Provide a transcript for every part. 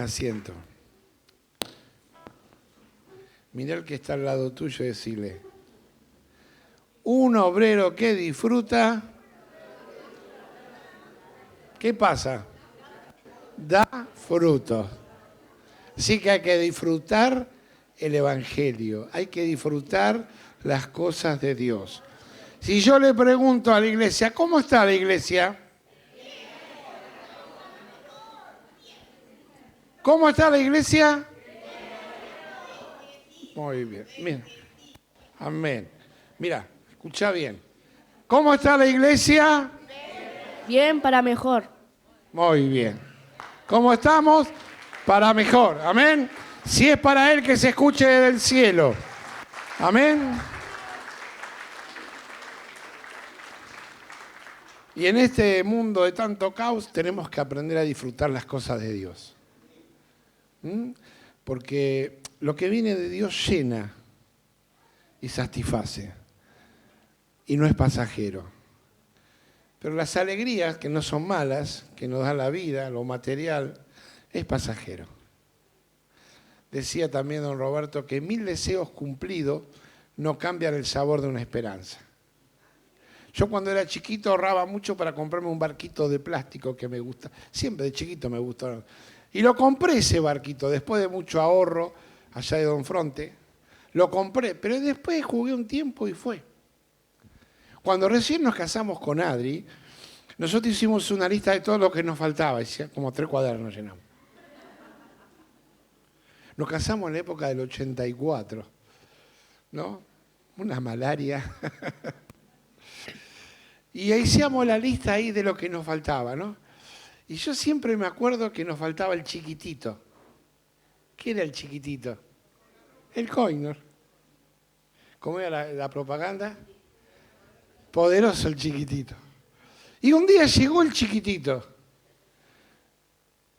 Asiento. Mirá el que está al lado tuyo y decirle: un obrero que disfruta, ¿qué pasa? Da frutos. Así que hay que disfrutar el Evangelio, hay que disfrutar las cosas de Dios. Si yo le pregunto a la iglesia, ¿cómo está la iglesia? ¿Cómo está la iglesia? Muy bien. Mira. Amén. Mira, escucha bien. ¿Cómo está la iglesia? Bien, para mejor. Muy bien. ¿Cómo estamos? Para mejor. Amén. Si es para Él, que se escuche del cielo. Amén. Y en este mundo de tanto caos tenemos que aprender a disfrutar las cosas de Dios. Porque lo que viene de Dios llena y satisface. Y no es pasajero. Pero las alegrías, que no son malas, que nos da la vida, lo material, es pasajero. Decía también don Roberto que 1000 deseos cumplidos no cambian el sabor de una esperanza. Yo cuando era chiquito ahorraba mucho para comprarme un barquito de plástico que me gusta. Siempre de chiquito me gustó. Y lo compré ese barquito, después de mucho ahorro, allá de Don Fronte. Lo compré, pero después jugué un tiempo y fue. Cuando recién nos casamos con Adri, nosotros hicimos una lista de todo lo que nos faltaba. Como 3 cuadernos llenamos. Nos casamos en la época del 84, ¿no? Una malaria. Y hicimos la lista ahí de lo que nos faltaba, ¿no? Y yo siempre me acuerdo que nos faltaba el chiquitito. ¿Qué era el chiquitito? El Coinor. ¿Cómo era la propaganda? Poderoso el chiquitito. Y un día llegó el chiquitito.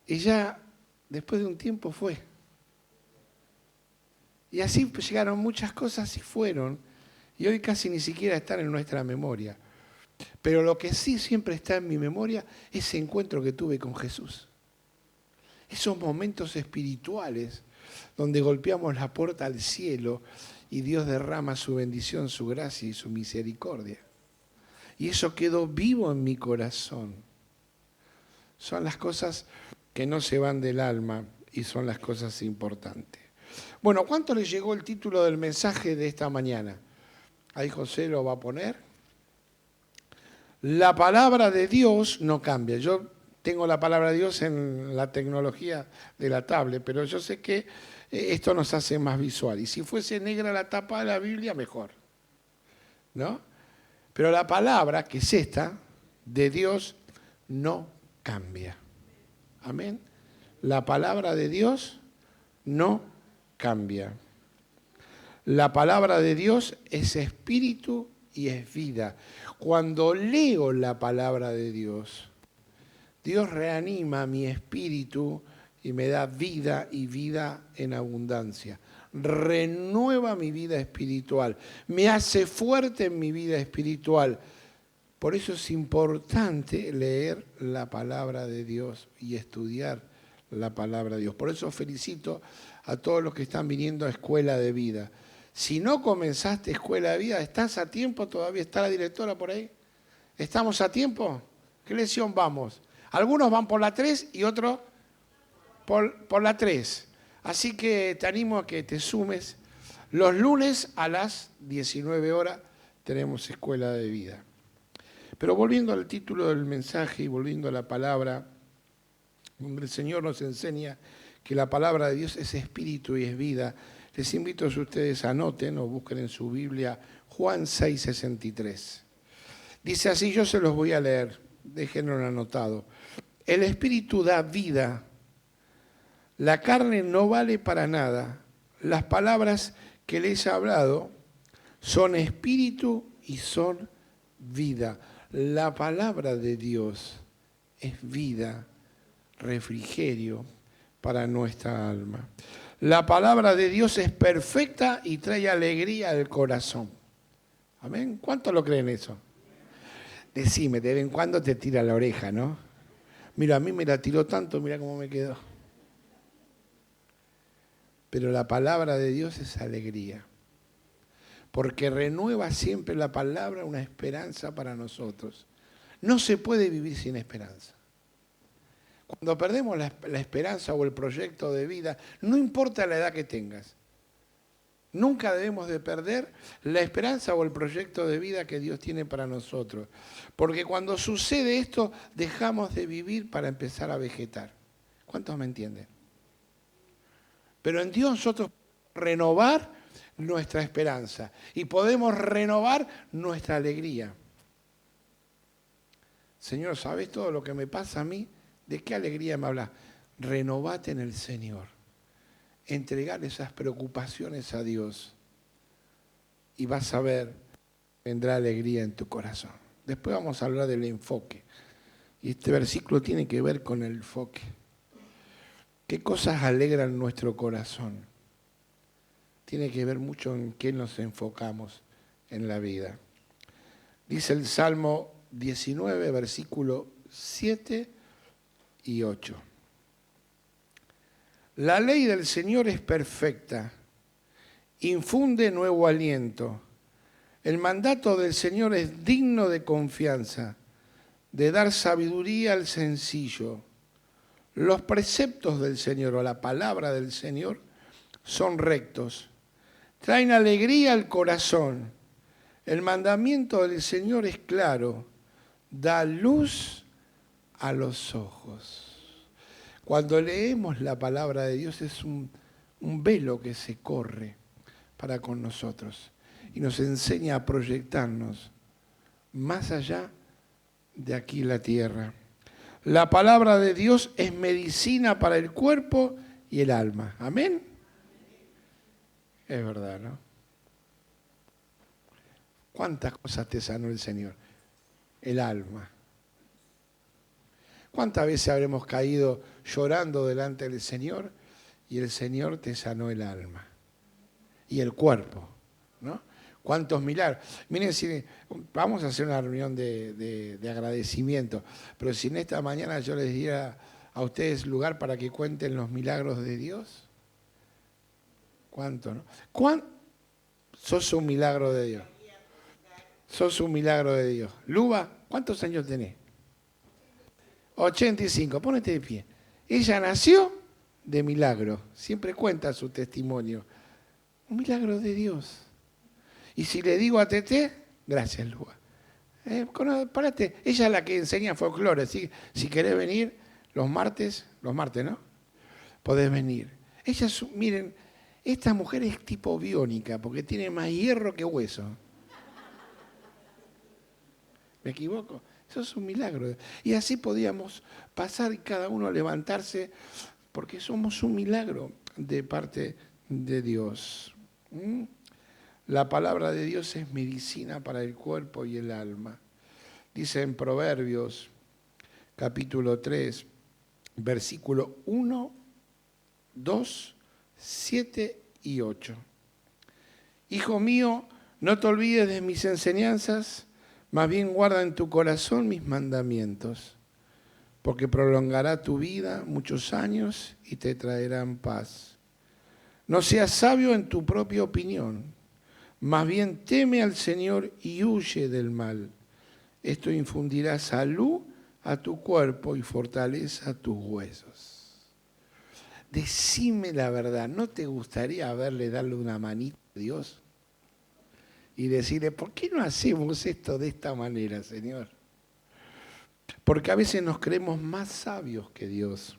Y ya, después de un tiempo fue. Y así llegaron muchas cosas y fueron. Y hoy casi ni siquiera están en nuestra memoria. Pero lo que sí siempre está en mi memoria es ese encuentro que tuve con Jesús. Esos momentos espirituales donde golpeamos la puerta al cielo y Dios derrama su bendición, su gracia y su misericordia. Y eso quedó vivo en mi corazón. Son las cosas que no se van del alma y son las cosas importantes. Bueno, ¿cuánto les llegó el título del mensaje de esta mañana? Ahí José lo va a poner. La palabra de Dios no cambia. Yo tengo la palabra de Dios en la tecnología de la tablet, pero yo sé que esto nos hace más visual. Y si fuese negra la tapa de la Biblia, mejor, ¿no? Pero la palabra, que es esta, de Dios, no cambia. Amén. La palabra de Dios no cambia. La palabra de Dios es espíritu y es vida. Cuando leo la palabra de Dios, Dios reanima mi espíritu y me da vida y vida en abundancia. Renueva mi vida espiritual, me hace fuerte en mi vida espiritual. Por eso es importante leer la palabra de Dios y estudiar la palabra de Dios. Por eso felicito a todos los que están viniendo a Escuela de Vida. Si no comenzaste Escuela de Vida, ¿estás a tiempo todavía? ¿Está la directora por ahí? ¿Estamos a tiempo? ¿Qué lección vamos? Algunos van por la 3 y otros por la 3. Así que te animo a que te sumes. Los lunes a las 19 horas tenemos Escuela de Vida. Pero volviendo al título del mensaje y volviendo a la palabra, donde el Señor nos enseña que la palabra de Dios es espíritu y es vida, les invito a que ustedes anoten o busquen en su Biblia Juan 6:63. Dice así, yo se los voy a leer, déjenlo anotado. El espíritu da vida, la carne no vale para nada. Las palabras que les he hablado son espíritu y son vida. La palabra de Dios es vida, refrigerio para nuestra alma. La palabra de Dios es perfecta y trae alegría al corazón. ¿Amén? ¿Cuántos lo creen eso? Decime, de vez en cuando te tira la oreja, ¿no? Mira, a mí me la tiró tanto, mira cómo me quedó. pero la palabra de Dios es alegría. Porque renueva siempre la palabra una esperanza para nosotros. No se puede vivir sin esperanza. Cuando perdemos la esperanza o el proyecto de vida, no importa la edad que tengas, nunca debemos de perder la esperanza o el proyecto de vida que Dios tiene para nosotros. Porque cuando sucede esto, dejamos de vivir para empezar a vegetar. ¿Cuántos me entienden? Pero en Dios nosotros podemos renovar nuestra esperanza y podemos renovar nuestra alegría. Señor, ¿sabes todo lo que me pasa a mí? ¿De qué alegría me hablas? Renovate en el Señor. Entregar esas preocupaciones a Dios y vas a ver, vendrá alegría en tu corazón. Después vamos a hablar del enfoque. Y este versículo tiene que ver con el enfoque. ¿Qué cosas alegran nuestro corazón? Tiene que ver mucho en qué nos enfocamos en la vida. Dice el Salmo 19, versículo 7 y 8. La ley del Señor es perfecta, infunde nuevo aliento. El mandato del Señor es digno de confianza, de dar sabiduría al sencillo. Los preceptos del Señor o la palabra del Señor son rectos, traen alegría al corazón. El mandamiento del Señor es claro, da luz a los ojos. Cuando leemos la palabra de Dios es un velo que se corre para con nosotros y nos enseña a proyectarnos más allá de aquí la tierra. La palabra de Dios es medicina para el cuerpo y el alma. ¿Amén? Es verdad, ¿no? ¿Cuántas cosas te sanó el Señor? El alma. ¿Cuántas veces habremos caído llorando delante del Señor y el Señor te sanó el alma? Y el cuerpo, ¿no? ¿Cuántos milagros? Miren, si vamos a hacer una reunión de agradecimiento, pero si en esta mañana yo les diera a ustedes lugar para que cuenten los milagros de Dios, ¿cuánto, no? Sos un milagro de Dios. Sos un milagro de Dios. Luba, ¿cuántos años tenés? 85, ponete de pie. Ella nació de milagro, siempre cuenta su testimonio. Un milagro de Dios. Y si le digo a Tete, gracias, Luba. Párate, ella es la que enseña folclore, así si querés venir los martes, ¿no? Podés venir. Ella, miren, esta mujer es tipo biónica, porque tiene más hierro que hueso. ¿Me equivoco? Eso es un milagro. Y así podíamos pasar y cada uno levantarse, porque somos un milagro de parte de Dios. La palabra de Dios es medicina para el cuerpo y el alma. Dice en Proverbios, capítulo 3, versículo 1, 2, 7 y 8. Hijo mío, no te olvides de mis enseñanzas, más bien guarda en tu corazón mis mandamientos, porque prolongará tu vida muchos años y te traerán paz. No seas sabio en tu propia opinión, más bien teme al Señor y huye del mal. Esto infundirá salud a tu cuerpo y fortaleza a tus huesos. Decime la verdad, ¿no te gustaría darle una manita a Dios? Y decirle, ¿por qué no hacemos esto de esta manera, Señor? Porque a veces nos creemos más sabios que Dios.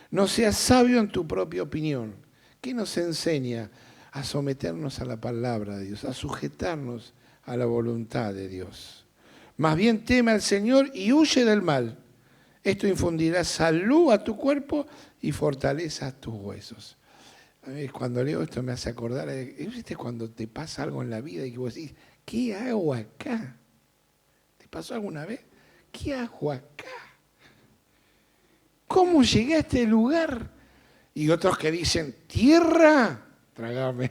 No seas sabio en tu propia opinión. ¿Qué nos enseña? A someternos a la palabra de Dios, a sujetarnos a la voluntad de Dios. Más bien teme al Señor y huye del mal. Esto infundirá salud a tu cuerpo y fortaleza a tus huesos. Cuando leo esto me hace acordar, ¿viste cuando te pasa algo en la vida y que vos decís, ¿qué hago acá? ¿Te pasó alguna vez? ¿Qué hago acá? ¿Cómo llegué a este lugar? Y otros que dicen, tierra, trágame.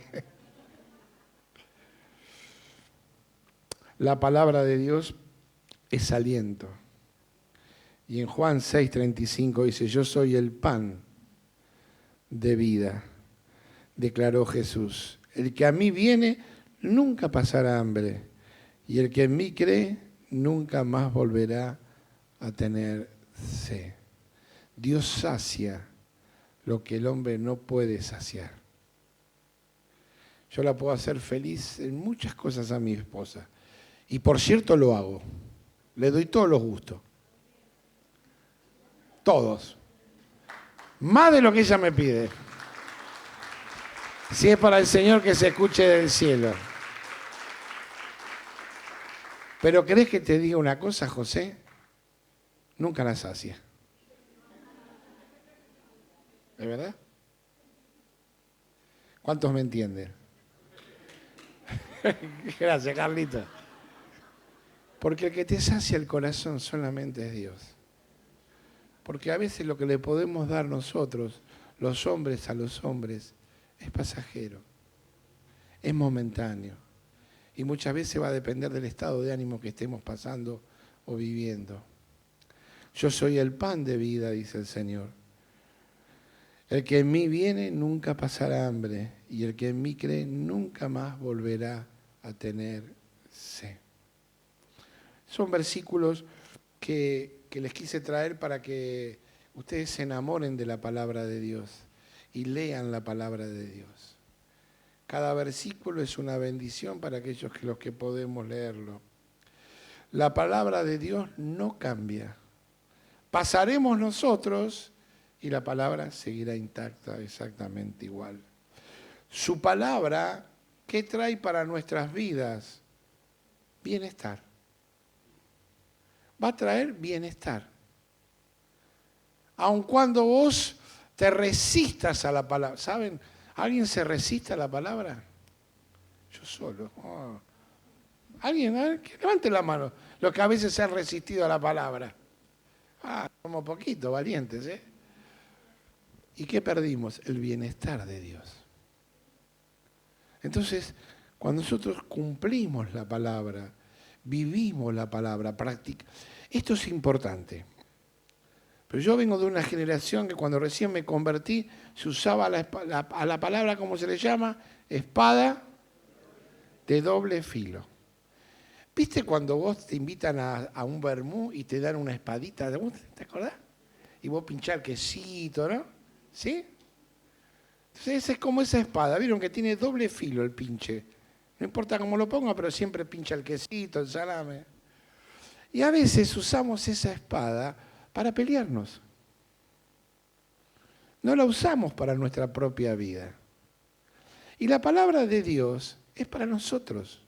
La palabra de Dios es aliento. Y en Juan 6:35 dice, yo soy el pan de vida. declaró Jesús. El que a mí viene nunca pasará hambre, y el que en mí cree nunca más volverá a tener sed. Dios sacia lo que el hombre no puede saciar. Yo la puedo hacer feliz en muchas cosas a mi esposa. Y por cierto lo hago. Le doy todos los gustos. Todos. Más de lo que ella me pide. Si es para el Señor, que se escuche del cielo. Pero ¿querés que te diga una cosa, José? Nunca la sacia. ¿Es verdad? ¿Cuántos me entienden? Gracias, Carlito. Porque el que te sacia el corazón solamente es Dios. Porque a veces lo que le podemos dar nosotros, los hombres a los hombres, es pasajero, es momentáneo. Y muchas veces va a depender del estado de ánimo que estemos pasando o viviendo. Yo soy el pan de vida, dice el Señor. El que en mí viene nunca pasará hambre, y el que en mí cree nunca más volverá a tener sed. Son versículos que les quise traer para que ustedes se enamoren de la palabra de Dios y lean la palabra de Dios. Cada versículo es una bendición para aquellos que los que podemos leerlo. La palabra de Dios no cambia. Pasaremos nosotros y la palabra seguirá intacta exactamente igual. Su palabra, ¿qué trae para nuestras vidas? Bienestar. Va a traer bienestar. Aun cuando vos te resistas a la palabra. ¿Saben? ¿Alguien se resiste a la palabra? Yo solo. Oh. ¿Alguien? A ver, que levante la mano. Los que a veces se han resistido a la palabra. Somos poquitos, valientes, ¿eh? ¿Y qué perdimos? El bienestar de Dios. Entonces, cuando nosotros cumplimos la palabra, vivimos la palabra, esto es importante. Pero yo vengo de una generación que cuando recién me convertí, se usaba a la palabra, ¿cómo se le llama? Espada de doble filo. ¿Viste cuando vos te invitan a un vermú y te dan una espadita? ¿Te acordás? Y vos pinchás quesito, ¿no? ¿Sí? Entonces es como esa espada. ¿Vieron que tiene doble filo el pinche? No importa cómo lo ponga, pero siempre pincha el quesito, el salame. Y a veces usamos esa espada para pelearnos. No la usamos para nuestra propia vida. Y la palabra de Dios es para nosotros.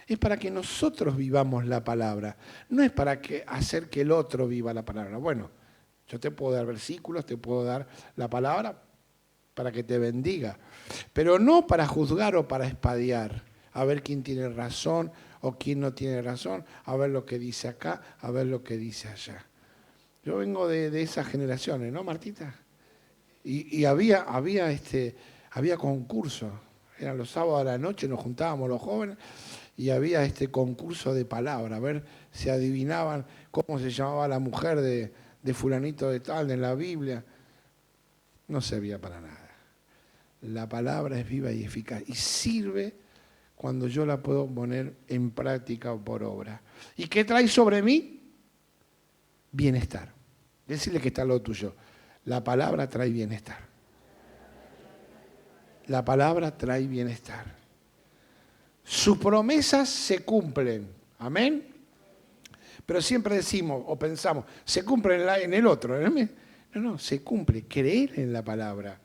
Es para que nosotros vivamos la palabra. No es para hacer que el otro viva la palabra. Bueno, yo te puedo dar versículos, te puedo dar la palabra para que te bendiga. Pero no para juzgar o para espadear. A ver quién tiene razón o quién no tiene razón. A ver lo que dice acá, a ver lo que dice allá. Yo vengo de esas generaciones, ¿no, Martita? Y había concursos. Eran los sábados a la noche, nos juntábamos los jóvenes y había este concurso de palabras, a ver si adivinaban cómo se llamaba la mujer de fulanito de tal en la Biblia. No servía para nada. La palabra es viva y eficaz y sirve cuando yo la puedo poner en práctica o por obra. ¿Y qué trae sobre mí? Bienestar. Decirle que está lo tuyo. La palabra trae bienestar. La palabra trae bienestar. Sus promesas se cumplen. Amén. Pero siempre decimos o pensamos, se cumple en el otro. No, se cumple. Creer en la palabra.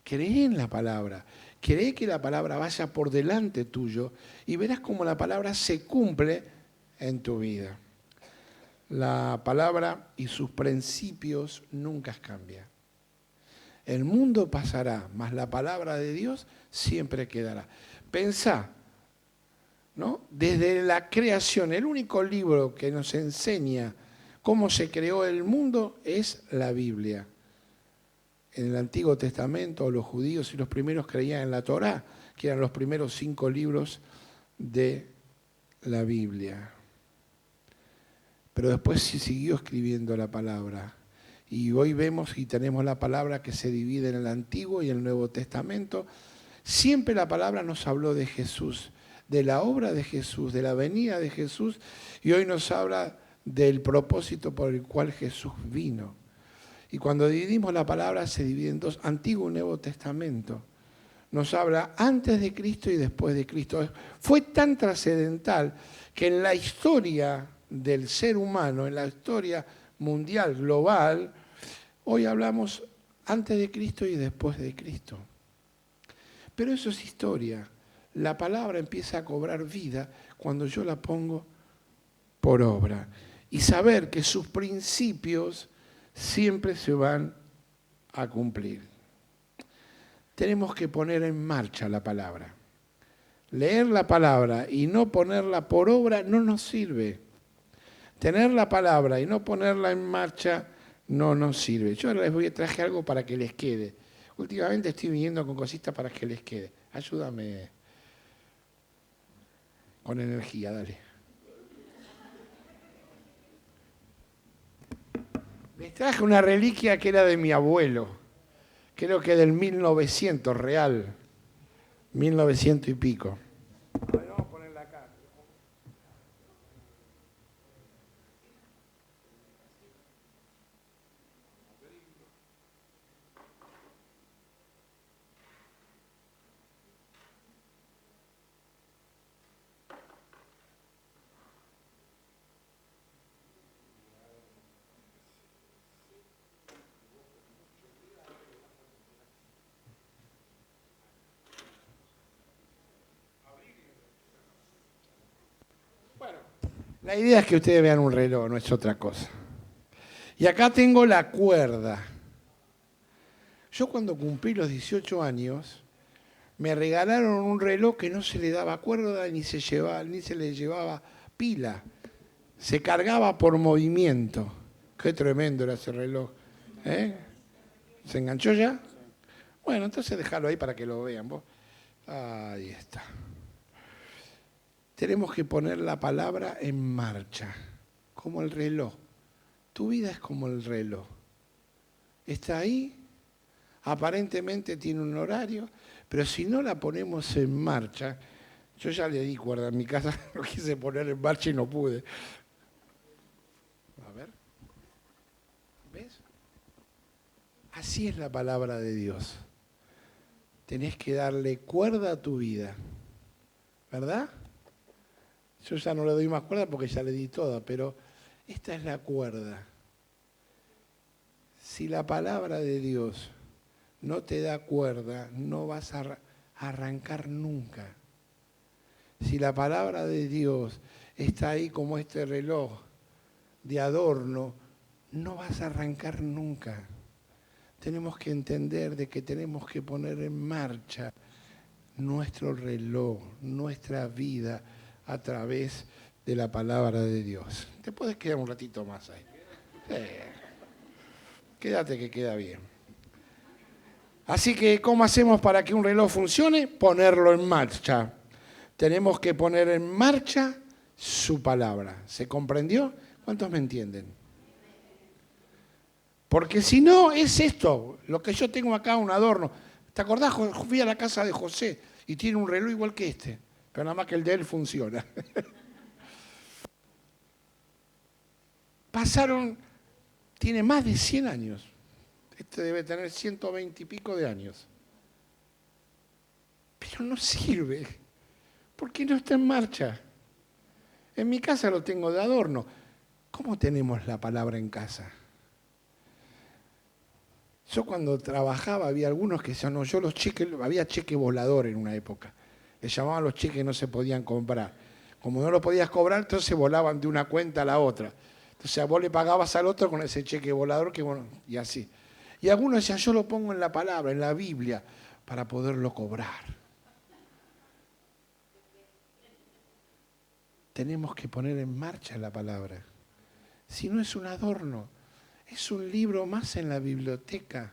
Cree en la palabra. Cree que la palabra vaya por delante tuyo y verás cómo la palabra se cumple en tu vida. La palabra y sus principios nunca cambian. El mundo pasará, mas la palabra de Dios siempre quedará. Pensá, ¿no? Desde la creación, el único libro que nos enseña cómo se creó el mundo es la Biblia. En el Antiguo Testamento, los judíos y los primeros creían en la Torá, que eran los primeros 5 libros de la Biblia. Pero después se siguió escribiendo la palabra. Y hoy vemos y tenemos la palabra que se divide en el Antiguo y el Nuevo Testamento. Siempre la palabra nos habló de Jesús, de la obra de Jesús, de la venida de Jesús, y hoy nos habla del propósito por el cual Jesús vino. Y cuando dividimos la palabra se divide en dos, Antiguo y Nuevo Testamento. Nos habla antes de Cristo y después de Cristo. Fue tan trascendental que en la historia del ser humano, en la historia mundial, global, hoy hablamos antes de Cristo y después de Cristo. Pero eso es historia. La palabra empieza a cobrar vida cuando yo la pongo por obra. Y saber que sus principios siempre se van a cumplir. Tenemos que poner en marcha la palabra. Leer la palabra y no ponerla por obra no nos sirve. Tener la palabra y no ponerla en marcha no nos sirve. Yo les traje algo para que les quede. Últimamente estoy viniendo con cositas para que les quede. Ayúdame con energía, dale. Les traje una reliquia que era de mi abuelo. Creo que del 1900, real. 1900 y pico. A ver, vamos a ponerla acá. La idea es que ustedes vean un reloj, no es otra cosa. Y acá tengo la cuerda. Yo cuando cumplí los 18 años, me regalaron un reloj que no se le daba cuerda ni se le llevaba pila. Se cargaba por movimiento. Qué tremendo era ese reloj. ¿Eh? ¿Se enganchó ya? Bueno, entonces déjalo ahí para que lo vean vos. Ahí está. Tenemos que poner la palabra en marcha, como el reloj. Tu vida es como el reloj. Está ahí, aparentemente tiene un horario, pero si no la ponemos en marcha, yo ya le di cuerda en mi casa, lo quise poner en marcha y no pude. A ver, ¿ves? Así es la palabra de Dios. Tenés que darle cuerda a tu vida, ¿verdad? Yo ya no le doy más cuerda porque ya le di toda, pero esta es la cuerda. Si la palabra de Dios no te da cuerda, no vas a arrancar nunca. Si la palabra de Dios está ahí como este reloj de adorno, no vas a arrancar nunca. Tenemos que entender de que tenemos que poner en marcha nuestro reloj, nuestra vida, a través de la palabra de Dios. Te puedes quedar un ratito más ahí. Quédate que queda bien. Así que, ¿cómo hacemos para que un reloj funcione? Ponerlo en marcha. Tenemos que poner en marcha su palabra. ¿Se comprendió? ¿Cuántos me entienden? Porque si no, es esto, lo que yo tengo acá, un adorno. ¿Te acordás? Fui a la casa de José y tiene un reloj igual que este. Pero nada más que el de él funciona. Tiene más de 100 años. Este debe tener 120 y pico de años. Pero no sirve, porque no está en marcha. En mi casa lo tengo de adorno. ¿Cómo tenemos la palabra en casa? Yo cuando trabajaba había algunos que decían, no, había cheque volador en una época. Le llamaban los cheques que no se podían comprar. Como no lo podías cobrar, entonces volaban de una cuenta a la otra. Entonces a vos le pagabas al otro con ese cheque volador, que bueno, y así. Y algunos decían, yo lo pongo en la palabra, en la Biblia, para poderlo cobrar. Tenemos que poner en marcha la palabra. Si no es un adorno, es un libro más en la biblioteca.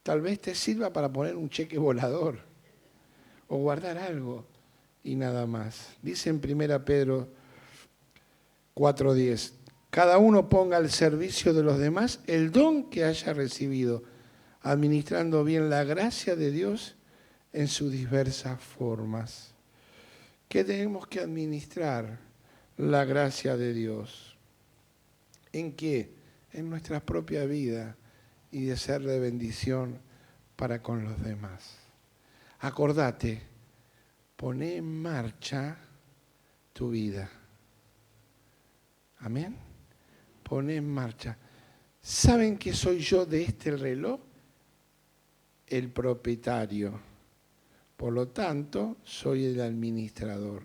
Tal vez te sirva para poner un cheque volador o guardar algo y nada más. Dice en 1 Pedro 4:10, Cada uno ponga al servicio de los demás el don que haya recibido, administrando bien la gracia de Dios en sus diversas formas. ¿Qué tenemos que administrar? La gracia de Dios. ¿En qué? En nuestra propia vida y de ser de bendición para con los demás. Acordate, poné en marcha tu vida. Amén. Poné en marcha. ¿Saben que soy yo de este reloj? El propietario. Por lo tanto, soy el administrador.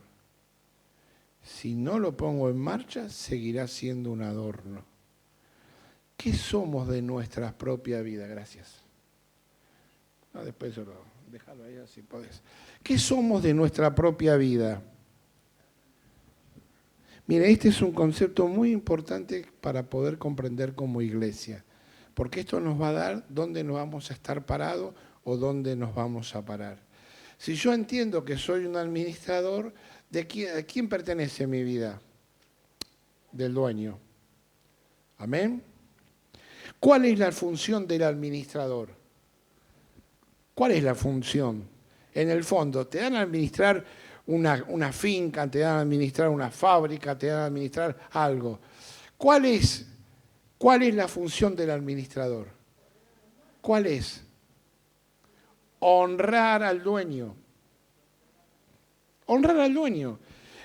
Si no lo pongo en marcha, seguirá siendo un adorno. ¿Qué somos de nuestra propia vida? Gracias. No, después déjalo ahí si podés. ¿Qué somos de nuestra propia vida? Mire, este es un concepto muy importante para poder comprender como iglesia, porque esto nos va a dar dónde nos vamos a estar parados o dónde nos vamos a parar. Si yo entiendo que soy un administrador, ¿a quién pertenece mi vida? Del dueño. ¿Amén? ¿Cuál es la función del administrador? ¿Cuál es la función? En el fondo, te dan a administrar una finca, te dan a administrar una fábrica, te dan a administrar algo. ¿Cuál es la función del administrador? ¿Cuál es? Honrar al dueño. Honrar al dueño.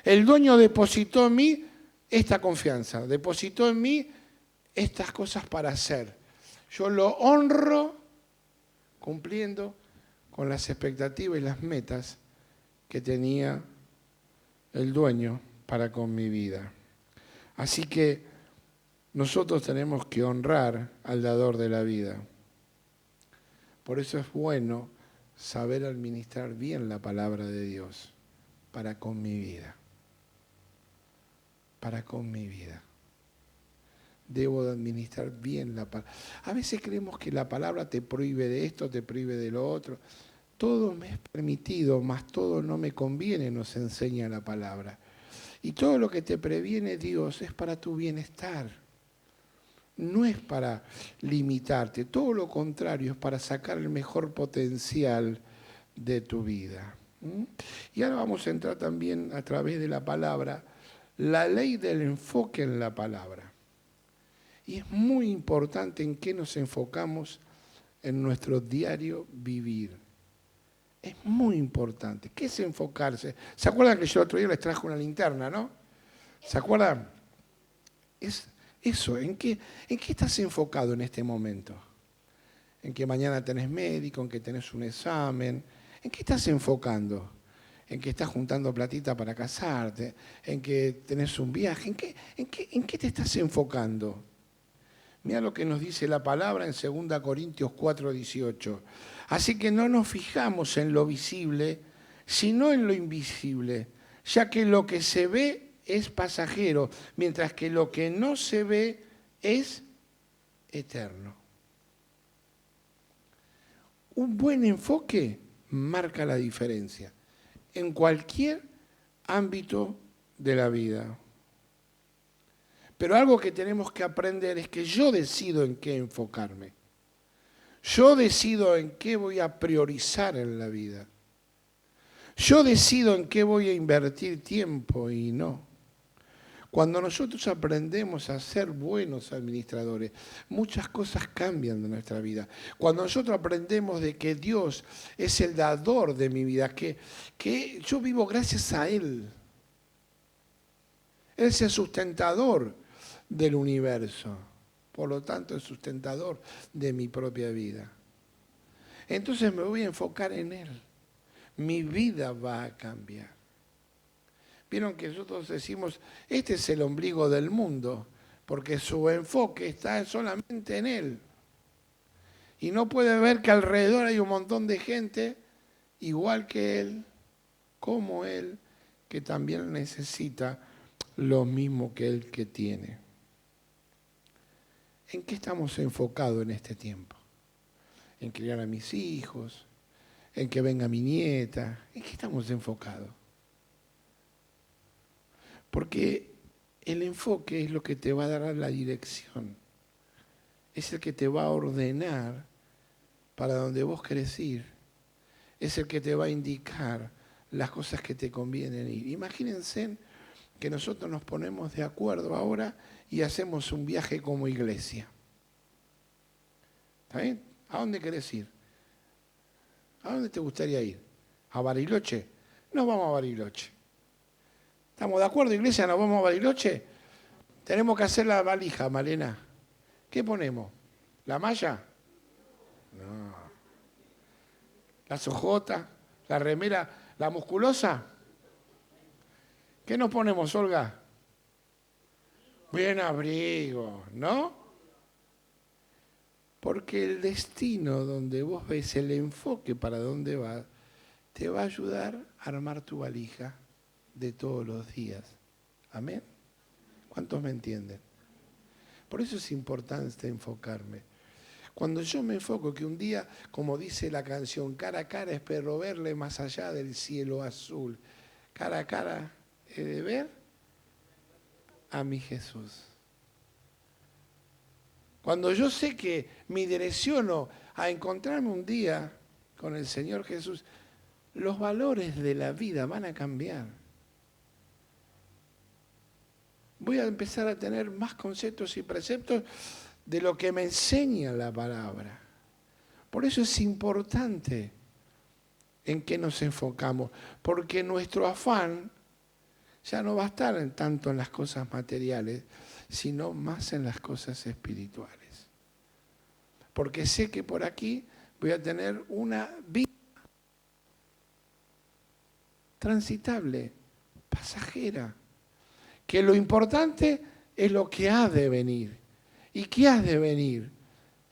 El dueño depositó en mí esta confianza, depositó en mí estas cosas para hacer. Yo lo honro cumpliendo con las expectativas y las metas que tenía el dueño para con mi vida. Así que nosotros tenemos que honrar al dador de la vida. Por eso es bueno saber administrar bien la palabra de Dios para con mi vida. Para con mi vida. Debo de administrar bien la palabra. A veces creemos que la palabra te prohíbe de esto, te prohíbe de lo otro. Todo me es permitido, mas todo no me conviene, nos enseña la palabra. Y todo lo que te previene Dios es para tu bienestar. No es para limitarte, todo lo contrario, es para sacar el mejor potencial de tu vida. Y ahora vamos a entrar también a través de la palabra, la ley del enfoque en la palabra. Y es muy importante en qué nos enfocamos en nuestro diario vivir. Es muy importante. ¿Qué es enfocarse? ¿Se acuerdan que yo el otro día les traje una linterna, no? ¿Se acuerdan? Es eso, ¿en qué estás enfocado en este momento? ¿En que mañana tenés médico, en que tenés un examen? ¿En qué estás enfocando? ¿En que estás juntando platita para casarte? ¿En que tenés un viaje? ¿En qué te estás enfocando? Mira lo que nos dice la palabra en 2 Corintios 4:18. Así que no nos fijamos en lo visible, sino en lo invisible, ya que lo que se ve es pasajero, mientras que lo que no se ve es eterno. Un buen enfoque marca la diferencia en cualquier ámbito de la vida. Pero algo que tenemos que aprender es que yo decido en qué enfocarme. Yo decido en qué voy a priorizar en la vida. Yo decido en qué voy a invertir tiempo y no. Cuando nosotros aprendemos a ser buenos administradores, muchas cosas cambian de nuestra vida. Cuando nosotros aprendemos de que Dios es el dador de mi vida, que yo vivo gracias a Él. Él es el sustentador del universo, por lo tanto el sustentador de mi propia vida. Entonces me voy a enfocar en Él. Mi vida va a cambiar. Vieron que nosotros decimos, este es el ombligo del mundo, porque su enfoque está solamente en Él. Y no puede ver que alrededor hay un montón de gente igual que Él, como Él, que también necesita lo mismo que Él que tiene. ¿En qué estamos enfocados en este tiempo? ¿En criar a mis hijos? ¿En que venga mi nieta? ¿En qué estamos enfocados? Porque el enfoque es lo que te va a dar la dirección. Es el que te va a ordenar para donde vos querés ir. Es el que te va a indicar las cosas que te convienen ir. Imagínense que nosotros nos ponemos de acuerdo ahora y hacemos un viaje como iglesia. ¿Está bien? ¿A dónde querés ir? ¿A dónde te gustaría ir? ¿A Bariloche? Nos vamos a Bariloche. ¿Estamos de acuerdo, iglesia? ¿Nos vamos a Bariloche? Tenemos que hacer la valija, Malena. ¿Qué ponemos? ¿La malla? No. ¿Las ojotas? ¿La remera? ¿La musculosa? ¿Qué nos ponemos, Olga? Bien abrigo, ¿no? Porque el destino donde vos ves el enfoque para dónde vas, te va a ayudar a armar tu valija de todos los días. ¿Amén? ¿Cuántos me entienden? Por eso es importante enfocarme. Cuando yo me enfoco que un día, como dice la canción, cara a cara espero verle más allá del cielo azul. Cara a cara he de ver a mi Jesús. Cuando yo sé que me direcciono a encontrarme un día con el Señor Jesús, los valores de la vida van a cambiar. Voy a empezar a tener más conceptos y preceptos de lo que me enseña la palabra. Por eso es importante en qué nos enfocamos, porque nuestro afán ya no va a estar tanto en las cosas materiales, sino más en las cosas espirituales. Porque sé que por aquí voy a tener una vida transitable, pasajera, que lo importante es lo que ha de venir. ¿Y qué ha de venir?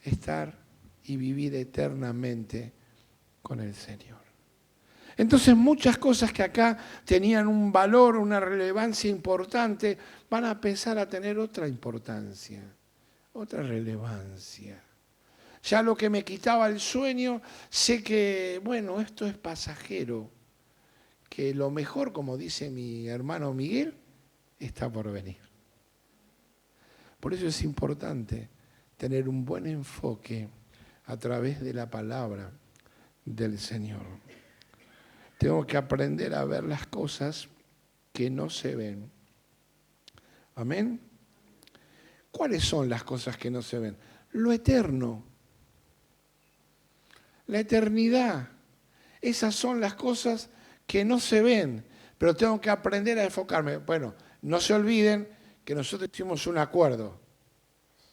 Estar y vivir eternamente con el Señor. Entonces muchas cosas que acá tenían un valor, una relevancia importante, van a empezar a tener otra importancia, otra relevancia. Ya lo que me quitaba el sueño, sé que, bueno, esto es pasajero, que lo mejor, como dice mi hermano Miguel, está por venir. Por eso es importante tener un buen enfoque a través de la palabra del Señor. Tengo que aprender a ver las cosas que no se ven. ¿Amén? ¿Cuáles son las cosas que no se ven? Lo eterno. La eternidad. Esas son las cosas que no se ven, pero tengo que aprender a enfocarme. Bueno, no se olviden que nosotros hicimos un acuerdo.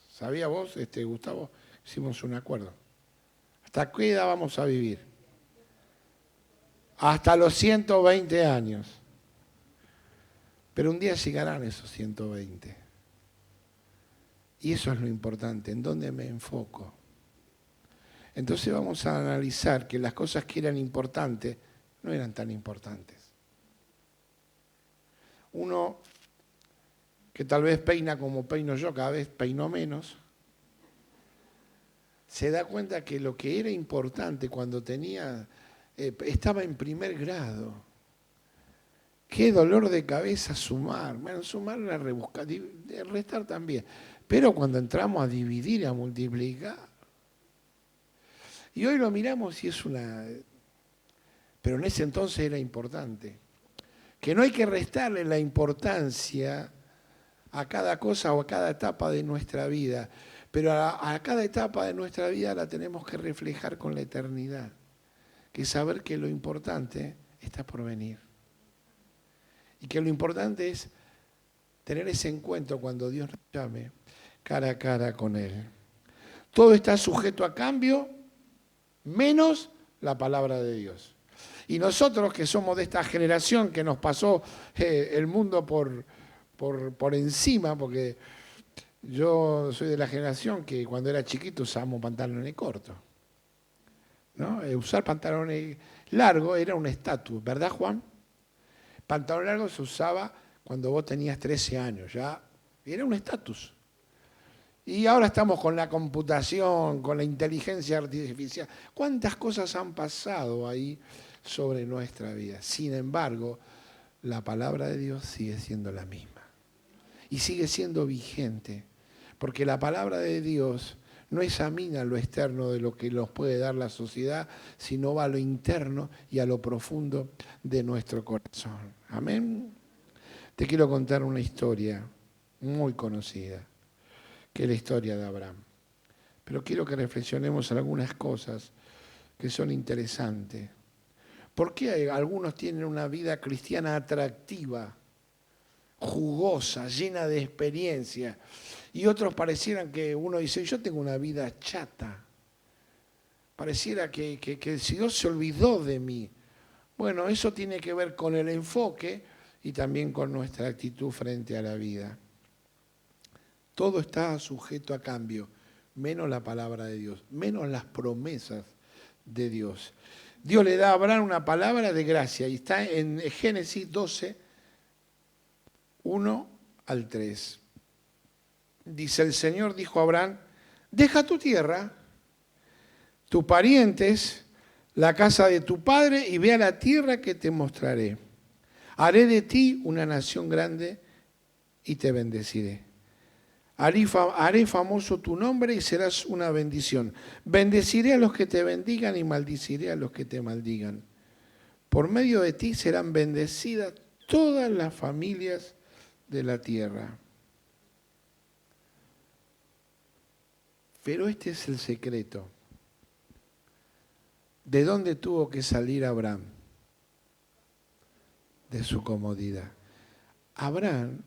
¿Sabía vos, Gustavo? Hicimos un acuerdo. ¿Hasta qué edad vamos a vivir? Hasta los 120 años. Pero un día llegarán esos 120. Y eso es lo importante, en dónde me enfoco. Entonces vamos a analizar que las cosas que eran importantes no eran tan importantes. Uno que tal vez peina como peino yo, cada vez peino menos, se da cuenta que lo que era importante cuando tenía, estaba en primer grado. Qué dolor de cabeza sumar. Bueno, sumar era rebuscar, restar también. Pero cuando entramos a dividir y a multiplicar, y hoy lo miramos y es una... Pero en ese entonces era importante. Que no hay que restarle la importancia a cada cosa o a cada etapa de nuestra vida, pero a cada etapa de nuestra vida la tenemos que reflejar con la eternidad, que saber que lo importante está por venir. Y que lo importante es tener ese encuentro cuando Dios nos llame cara a cara con Él. Todo está sujeto a cambio, menos la palabra de Dios. Y nosotros que somos de esta generación que nos pasó el mundo por encima, porque yo soy de la generación que cuando era chiquito usábamos pantalones cortos, ¿no? Usar pantalones largos era un estatus, ¿verdad, Juan? Pantalón largo se usaba cuando vos tenías 13 años, ya era un estatus. Y ahora estamos con la computación, con la inteligencia artificial. ¿Cuántas cosas han pasado ahí sobre nuestra vida? Sin embargo, la palabra de Dios sigue siendo la misma. y sigue siendo vigente. Porque la palabra de Dios no examina lo externo de lo que nos puede dar la sociedad, sino va a lo interno y a lo profundo de nuestro corazón. Amén. Te quiero contar una historia muy conocida, que es la historia de Abraham. Pero quiero que reflexionemos en algunas cosas que son interesantes. ¿Por qué algunos tienen una vida cristiana atractiva, jugosa, llena de experiencia? Y otros parecieran que uno dice, yo tengo una vida chata. Pareciera que si Dios se olvidó de mí. Bueno, eso tiene que ver con el enfoque y también con nuestra actitud frente a la vida. Todo está sujeto a cambio, menos la palabra de Dios, menos las promesas de Dios. Dios le da a Abraham una palabra de gracia y está en Génesis 12, 1 al 3. Dice, el Señor dijo a Abraham, deja tu tierra, tus parientes, la casa de tu padre y ve a la tierra que te mostraré. Haré de ti una nación grande y te bendeciré. Haré famoso tu nombre y serás una bendición. Bendeciré a los que te bendigan y maldiciré a los que te maldigan. Por medio de ti serán bendecidas todas las familias de la tierra. Pero este es el secreto. ¿De dónde tuvo que salir Abraham? De su comodidad. Abraham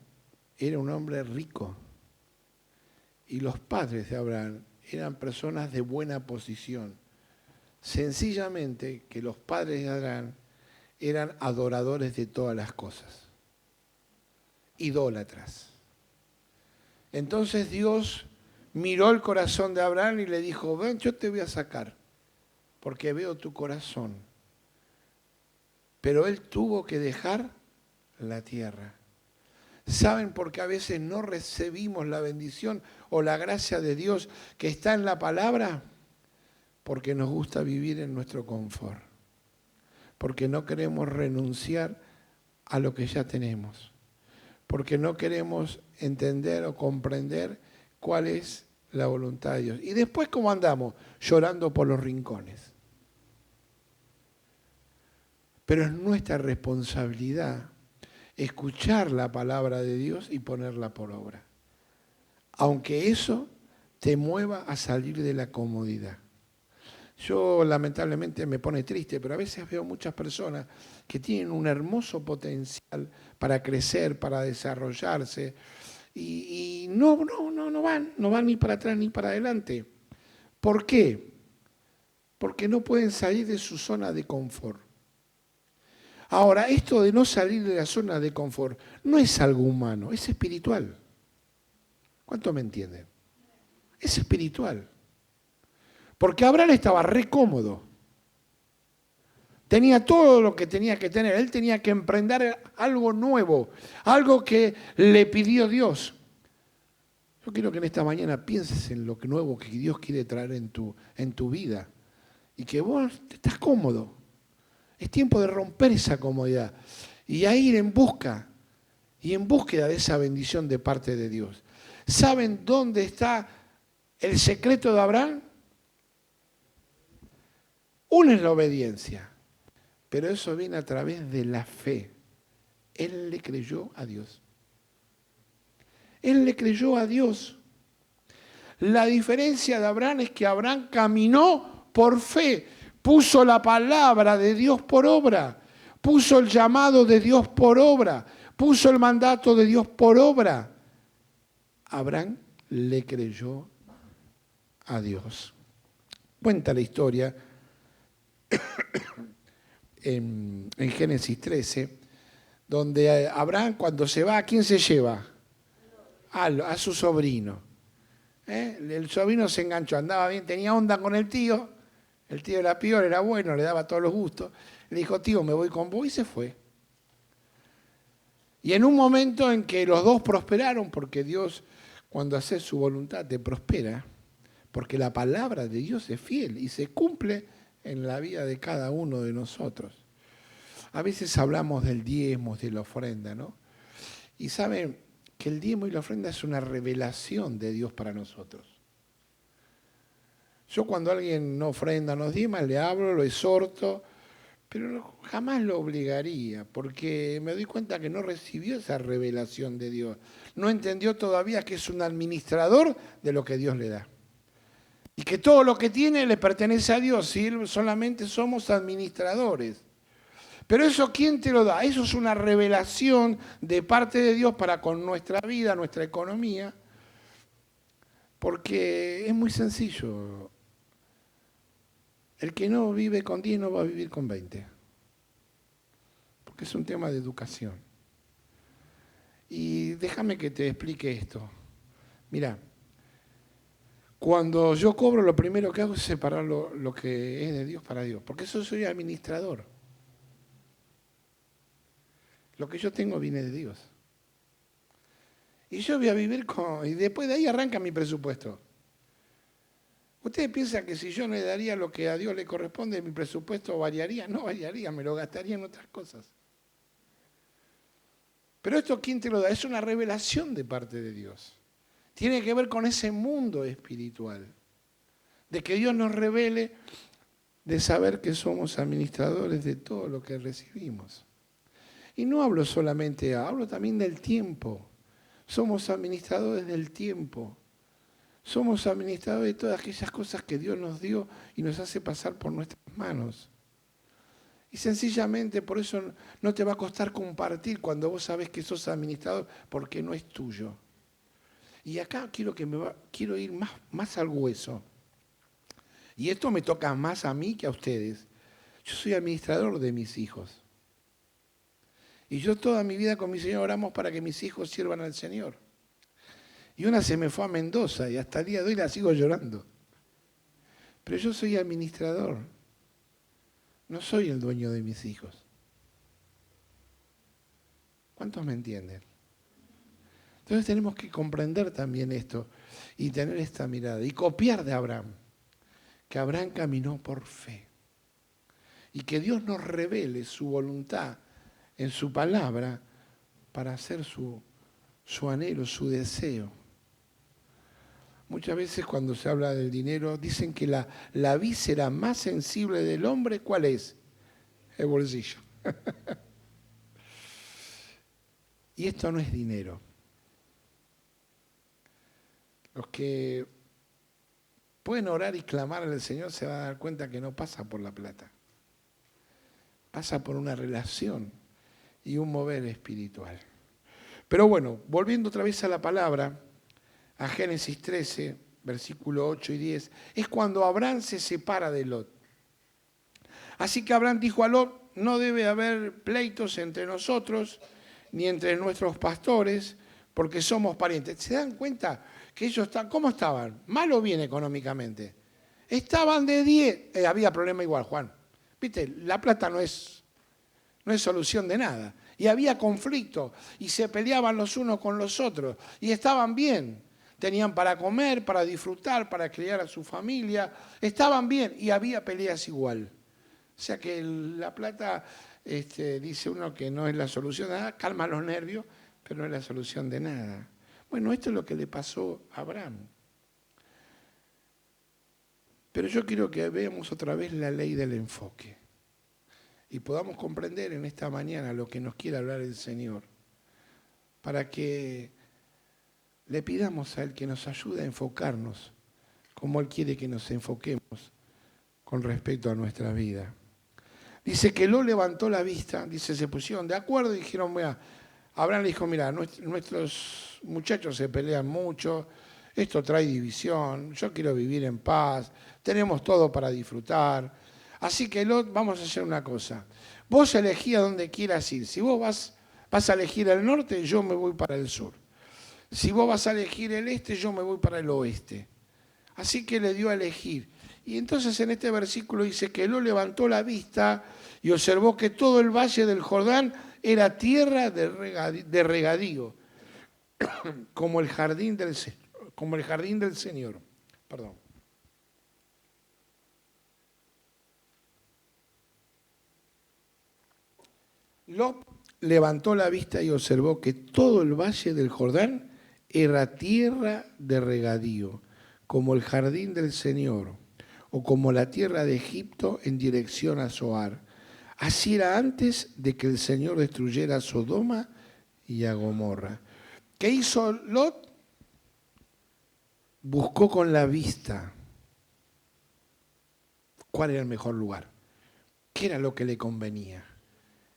era un hombre rico. Y los padres de Abraham eran personas de buena posición. Sencillamente que los padres de Abraham eran adoradores de todas las cosas. Idólatras. Entonces Dios miró el corazón de Abraham y le dijo, ven, yo te voy a sacar, porque veo tu corazón. Pero él tuvo que dejar la tierra. ¿Saben por qué a veces no recibimos la bendición o la gracia de Dios que está en la palabra? Porque nos gusta vivir en nuestro confort. Porque no queremos renunciar a lo que ya tenemos. Porque no queremos entender o comprender cuál es la voluntad de Dios. Y después, ¿cómo andamos? Llorando por los rincones. Pero es nuestra responsabilidad escuchar la palabra de Dios y ponerla por obra. Aunque eso te mueva a salir de la comodidad. Yo lamentablemente me pone triste, pero a veces veo muchas personas que tienen un hermoso potencial para crecer, para desarrollarse, y no van ni para atrás ni para adelante. ¿Por qué? Porque no pueden salir de su zona de confort. Ahora, esto de no salir de la zona de confort no es algo humano, es espiritual. ¿Cuánto me entienden? Es espiritual. Porque Abraham estaba re cómodo. Tenía todo lo que tenía que tener. Él tenía que emprender algo nuevo, algo que le pidió Dios. Yo quiero que en esta mañana pienses en lo nuevo que Dios quiere traer en tu vida. Y que vos estás cómodo. Es tiempo de romper esa comodidad y a ir en busca y en búsqueda de esa bendición de parte de Dios. ¿Saben dónde está el secreto de Abraham? Uno es la obediencia, pero eso viene a través de la fe. Él le creyó a Dios. Él le creyó a Dios. La diferencia de Abraham es que Abraham caminó por fe. Puso la palabra de Dios por obra, puso el llamado de Dios por obra, puso el mandato de Dios por obra. Abraham le creyó a Dios. Cuenta la historia en Génesis 13, donde Abraham cuando se va, ¿a quién se lleva? A su sobrino. El sobrino se enganchó, andaba bien, tenía onda con el tío. El tío era peor, era bueno, le daba todos los gustos. Le dijo, tío, me voy con vos y se fue. Y en un momento en que los dos prosperaron, porque Dios, cuando hace su voluntad, te prospera, porque la palabra de Dios es fiel y se cumple en la vida de cada uno de nosotros. A veces hablamos del diezmo, de la ofrenda, ¿no? Y saben, que el diezmo y la ofrenda es una revelación de Dios para nosotros. Yo cuando alguien no ofrenda, no diezma, le hablo, lo exhorto, pero jamás lo obligaría, porque me doy cuenta que no recibió esa revelación de Dios. No entendió todavía que es un administrador de lo que Dios le da. Y que todo lo que tiene le pertenece a Dios, y Él solamente somos administradores. Pero eso, ¿quién te lo da? Eso es una revelación de parte de Dios para con nuestra vida, nuestra economía, porque es muy sencillo. El que no vive con 10 no va a vivir con 20, porque es un tema de educación. Y déjame que te explique esto. Mira, cuando yo cobro, lo primero que hago es separar lo que es de Dios para Dios, porque eso soy administrador. Lo que yo tengo viene de Dios. Y yo voy a vivir con... Y después de ahí arranca mi presupuesto. ¿Ustedes piensan que si yo no le daría lo que a Dios le corresponde, mi presupuesto variaría? No variaría, me lo gastaría en otras cosas. Pero esto, ¿quién te lo da? Es una revelación de parte de Dios. Tiene que ver con ese mundo espiritual. De que Dios nos revele, de saber que somos administradores de todo lo que recibimos. Y no hablo solamente, hablo también del tiempo. Somos administradores del tiempo. Somos administradores de todas aquellas cosas que Dios nos dio y nos hace pasar por nuestras manos. Y sencillamente por eso no te va a costar compartir cuando vos sabés que sos administrador, porque no es tuyo. Y acá quiero ir más al hueso. Y esto me toca más a mí que a ustedes. Yo soy administrador de mis hijos. Y yo toda mi vida con mi Señor oramos para que mis hijos sirvan al Señor. Y una se me fue a Mendoza y hasta el día de hoy la sigo llorando. Pero yo soy administrador. No soy el dueño de mis hijos. ¿Cuántos me entienden? Entonces tenemos que comprender también esto y tener esta mirada y copiar de Abraham. Que Abraham caminó por fe. Y que Dios nos revele su voluntad en su palabra para hacer su anhelo, su deseo. Muchas veces cuando se habla del dinero dicen que la víscera más sensible del hombre, ¿cuál es? El bolsillo. Y esto no es dinero. Los que pueden orar y clamar al Señor se van a dar cuenta que no pasa por la plata. Pasa por una relación y un mover espiritual. Pero bueno, volviendo otra vez a la palabra, a Génesis 13, versículo 8 y 10, es cuando Abraham se separa de Lot. Así que Abraham dijo a Lot, no debe haber pleitos entre nosotros, ni entre nuestros pastores, porque somos parientes. ¿Se dan cuenta que ellos cómo estaban? ¿Mal o bien económicamente? Estaban de 10, había problema igual, Juan. Viste, la plata no es solución de nada. Y había conflicto, y se peleaban los unos con los otros, y estaban bien. Tenían para comer, para disfrutar, para criar a su familia. Estaban bien, y había peleas igual. O sea que la plata, dice uno que no es la solución de nada, calma los nervios, pero no es la solución de nada. Bueno, esto es lo que le pasó a Abraham. Pero yo quiero que veamos otra vez la ley del enfoque. Y podamos comprender en esta mañana lo que nos quiere hablar el Señor, para que le pidamos a Él que nos ayude a enfocarnos como Él quiere que nos enfoquemos con respecto a nuestra vida. Dice que Lot levantó la vista, dice, se pusieron de acuerdo y dijeron, mira, Abraham le dijo, mira, nuestros muchachos se pelean mucho, esto trae división, yo quiero vivir en paz, tenemos todo para disfrutar. Así que Lot, vamos a hacer una cosa. Vos elegí a donde quieras ir. Si vos vas a elegir el norte, yo me voy para el sur. Si vos vas a elegir el este, yo me voy para el oeste. Así que le dio a elegir. Y entonces en este versículo dice que Lot levantó la vista y observó que todo el valle del Jordán era tierra de regadío, como el jardín del Señor. Perdón. Lot levantó la vista y observó que todo el valle del Jordán era tierra de regadío, como el jardín del Señor, o como la tierra de Egipto en dirección a Zoar. Así era antes de que el Señor destruyera a Sodoma y a Gomorra. ¿Qué hizo Lot? Buscó con la vista cuál era el mejor lugar, qué era lo que le convenía.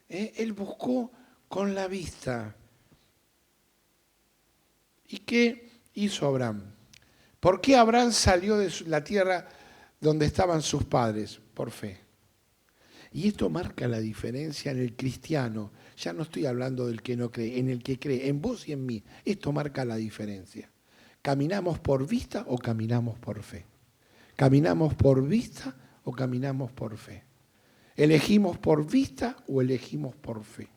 Él buscó con la vista. ¿Y qué hizo Abraham? ¿Por qué Abraham salió de la tierra donde estaban sus padres? Por fe. Y esto marca la diferencia en el cristiano. Ya no estoy hablando del que no cree, en el que cree, en vos y en mí. Esto marca la diferencia. ¿Caminamos por vista o caminamos por fe? ¿Caminamos por vista o caminamos por fe? ¿Elegimos por vista o elegimos por fe?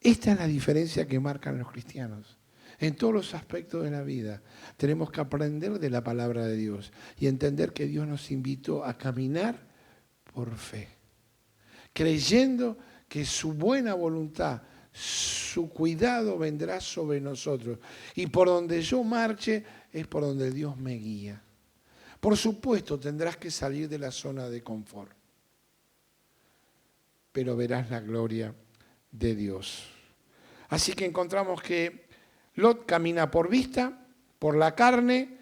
Esta es la diferencia que marcan los cristianos. En todos los aspectos de la vida tenemos que aprender de la palabra de Dios y entender que Dios nos invitó a caminar por fe, creyendo que su buena voluntad, su cuidado vendrá sobre nosotros. Y por donde yo marche es por donde Dios me guía. Por supuesto, tendrás que salir de la zona de confort, pero verás la gloria de Dios. Así que encontramos que Lot camina por vista, por la carne.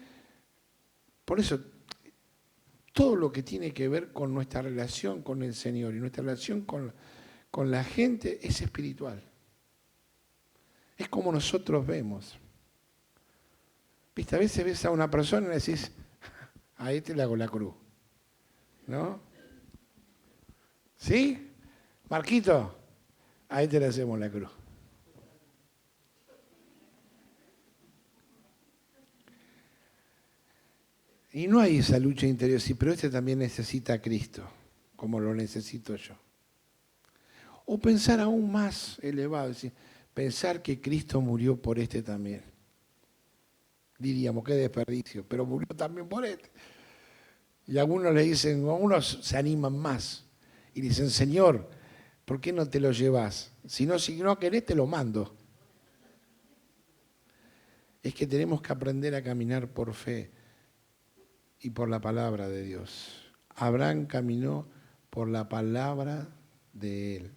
Por eso, todo lo que tiene que ver con nuestra relación con el Señor y nuestra relación con la gente es espiritual. Es como nosotros vemos. ¿Viste? A veces ves a una persona y le decís, a este le hago la cruz. ¿No? ¿Sí? Marquito, a este le hacemos la cruz. Y no hay esa lucha interior, sí, pero este también necesita a Cristo, como lo necesito yo. O pensar aún más elevado, es decir, pensar que Cristo murió por este también. Diríamos, qué desperdicio, pero murió también por este. Y algunos le dicen, algunos se animan más y dicen, Señor, ¿por qué no te lo llevas? Si no querés, te lo mando. Es que tenemos que aprender a caminar por fe y por la palabra de Dios. Abraham caminó por la palabra de él,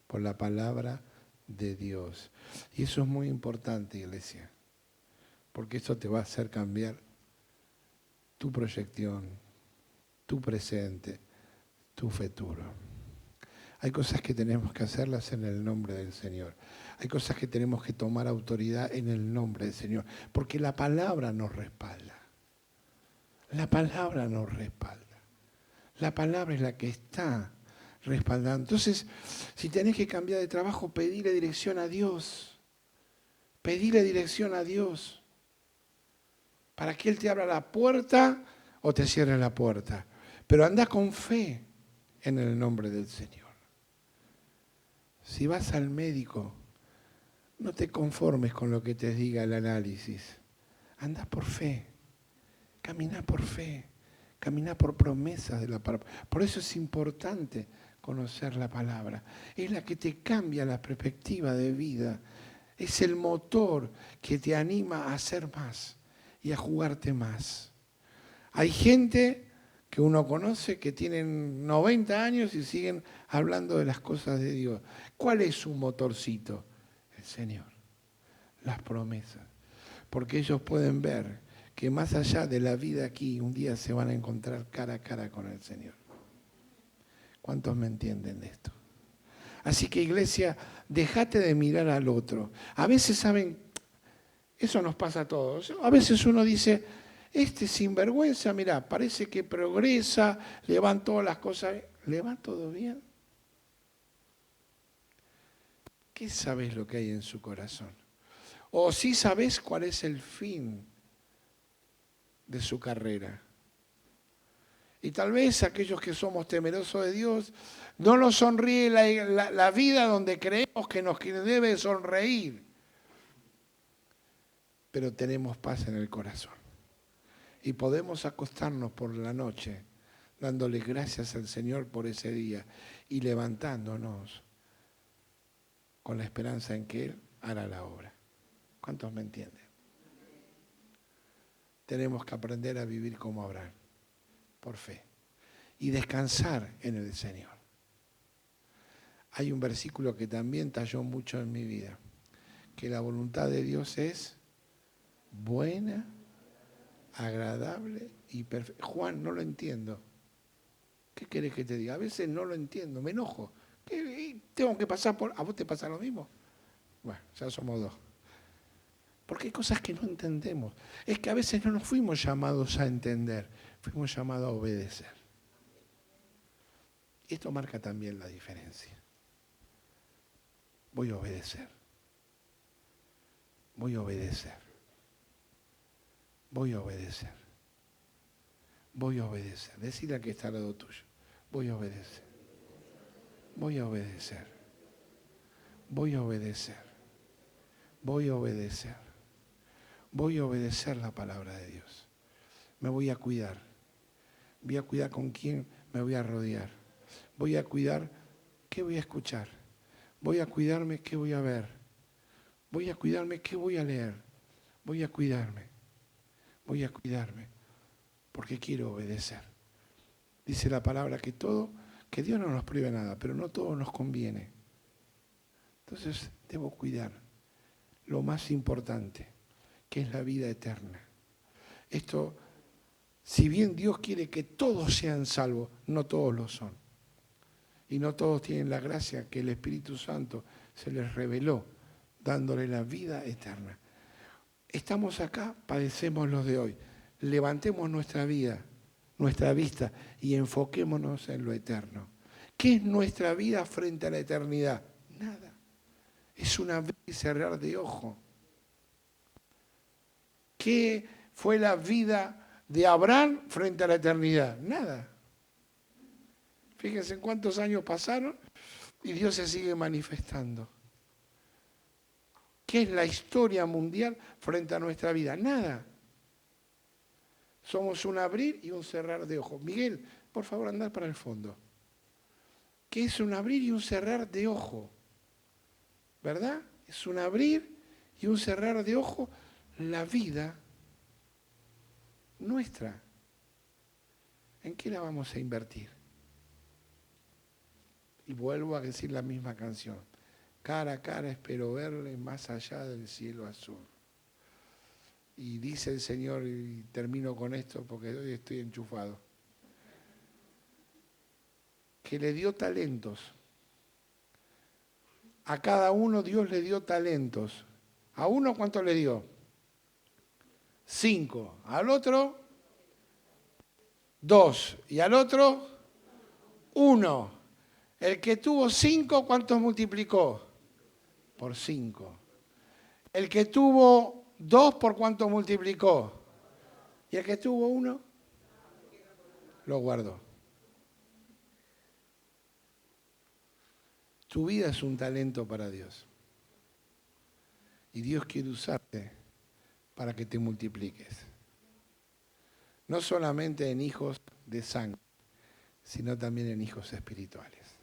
por la palabra de Dios. Y eso es muy importante, iglesia, porque eso te va a hacer cambiar tu proyección, tu presente, tu futuro. Hay cosas que tenemos que hacerlas en el nombre del Señor. Hay cosas que tenemos que tomar autoridad en el nombre del Señor, porque la palabra nos respalda. La palabra nos respalda. La palabra es la que está respaldando. Entonces, si tenés que cambiar de trabajo, pedile dirección a Dios. Pedile dirección a Dios. Para que Él te abra la puerta o te cierre la puerta. Pero anda con fe en el nombre del Señor. Si vas al médico, no te conformes con lo que te diga el análisis. Anda por fe. Camina por fe. Camina por promesas de la palabra. Por eso es importante conocer la palabra. Es la que te cambia la perspectiva de vida. Es el motor que te anima a hacer más y a jugarte más. Hay gente que uno conoce que tienen 90 años y siguen hablando de las cosas de Dios. ¿Cuál es su motorcito? El Señor. Las promesas. Porque ellos pueden ver que más allá de la vida aquí, un día se van a encontrar cara a cara con el Señor. ¿Cuántos me entienden de esto? Así que, iglesia, dejate de mirar al otro. A veces, ¿saben? Eso nos pasa a todos. A veces uno dice, este sinvergüenza, mirá, parece que progresa, le van todas las cosas, ¿le va todo bien? ¿Qué sabes lo que hay en su corazón? O sí sabes cuál es el fin de su carrera. Y tal vez aquellos que somos temerosos de Dios, no nos sonríe la vida donde creemos que nos debe sonreír. Pero tenemos paz en el corazón. Y podemos acostarnos por la noche dándole gracias al Señor por ese día y levantándonos con la esperanza en que Él hará la obra. ¿Cuántos me entienden? Tenemos que aprender a vivir como Abraham, por fe, y descansar en el Señor. Hay un versículo que también talló mucho en mi vida, que la voluntad de Dios es buena, agradable y perfecta. Juan, no lo entiendo. ¿Qué querés que te diga? A veces no lo entiendo, me enojo. ¿Tengo que pasar por...? ¿A vos te pasa lo mismo? Bueno, ya somos dos. Porque hay cosas que no entendemos. Es que a veces no nos fuimos llamados a entender, fuimos llamados a obedecer. Esto marca también la diferencia. Voy a obedecer. Voy a obedecer. Voy a obedecer. Voy a obedecer. Decile al que está al lado tuyo. Voy a obedecer. Voy a obedecer. Voy a obedecer. Voy a obedecer. Voy a obedecer la palabra de Dios. Me voy a cuidar. Voy a cuidar con quién me voy a rodear. Voy a cuidar qué voy a escuchar. Voy a cuidarme qué voy a ver. Voy a cuidarme qué voy a leer. Voy a cuidarme. Voy a cuidarme. Porque quiero obedecer. Dice la palabra que Dios no nos prive nada, pero no todo nos conviene. Entonces debo cuidar lo más importante, que es la vida eterna. Esto, si bien Dios quiere que todos sean salvos, no todos lo son. Y no todos tienen la gracia que el Espíritu Santo se les reveló, dándole la vida eterna. Estamos acá, padecemos los de hoy. Levantemos nuestra vida, nuestra vista y enfoquémonos en lo eterno. ¿Qué es nuestra vida frente a la eternidad? Nada. Es un abrir y cerrar de ojo. ¿Qué fue la vida de Abraham frente a la eternidad? Nada. Fíjense cuántos años pasaron y Dios se sigue manifestando. ¿Qué es la historia mundial frente a nuestra vida? Nada. Somos un abrir y un cerrar de ojos. Miguel, por favor, andar para el fondo. ¿Qué es un abrir y un cerrar de ojo? ¿Verdad? Es un abrir y un cerrar de ojo la vida nuestra. ¿En qué la vamos a invertir? Y vuelvo a decir la misma canción. Cara a cara espero verle más allá del cielo azul. Y dice el Señor, y termino con esto porque hoy estoy enchufado, que le dio talentos. A cada uno Dios le dio talentos. ¿A uno cuánto le dio? 5. Al otro, 2. Y al otro, 1. El que tuvo 5, ¿cuántos multiplicó? Por 5. El que tuvo 2, ¿por cuánto multiplicó? Y el que tuvo 1, lo guardó. Tu vida es un talento para Dios. Y Dios quiere usarte para que te multipliques. No solamente en hijos de sangre, sino también en hijos espirituales.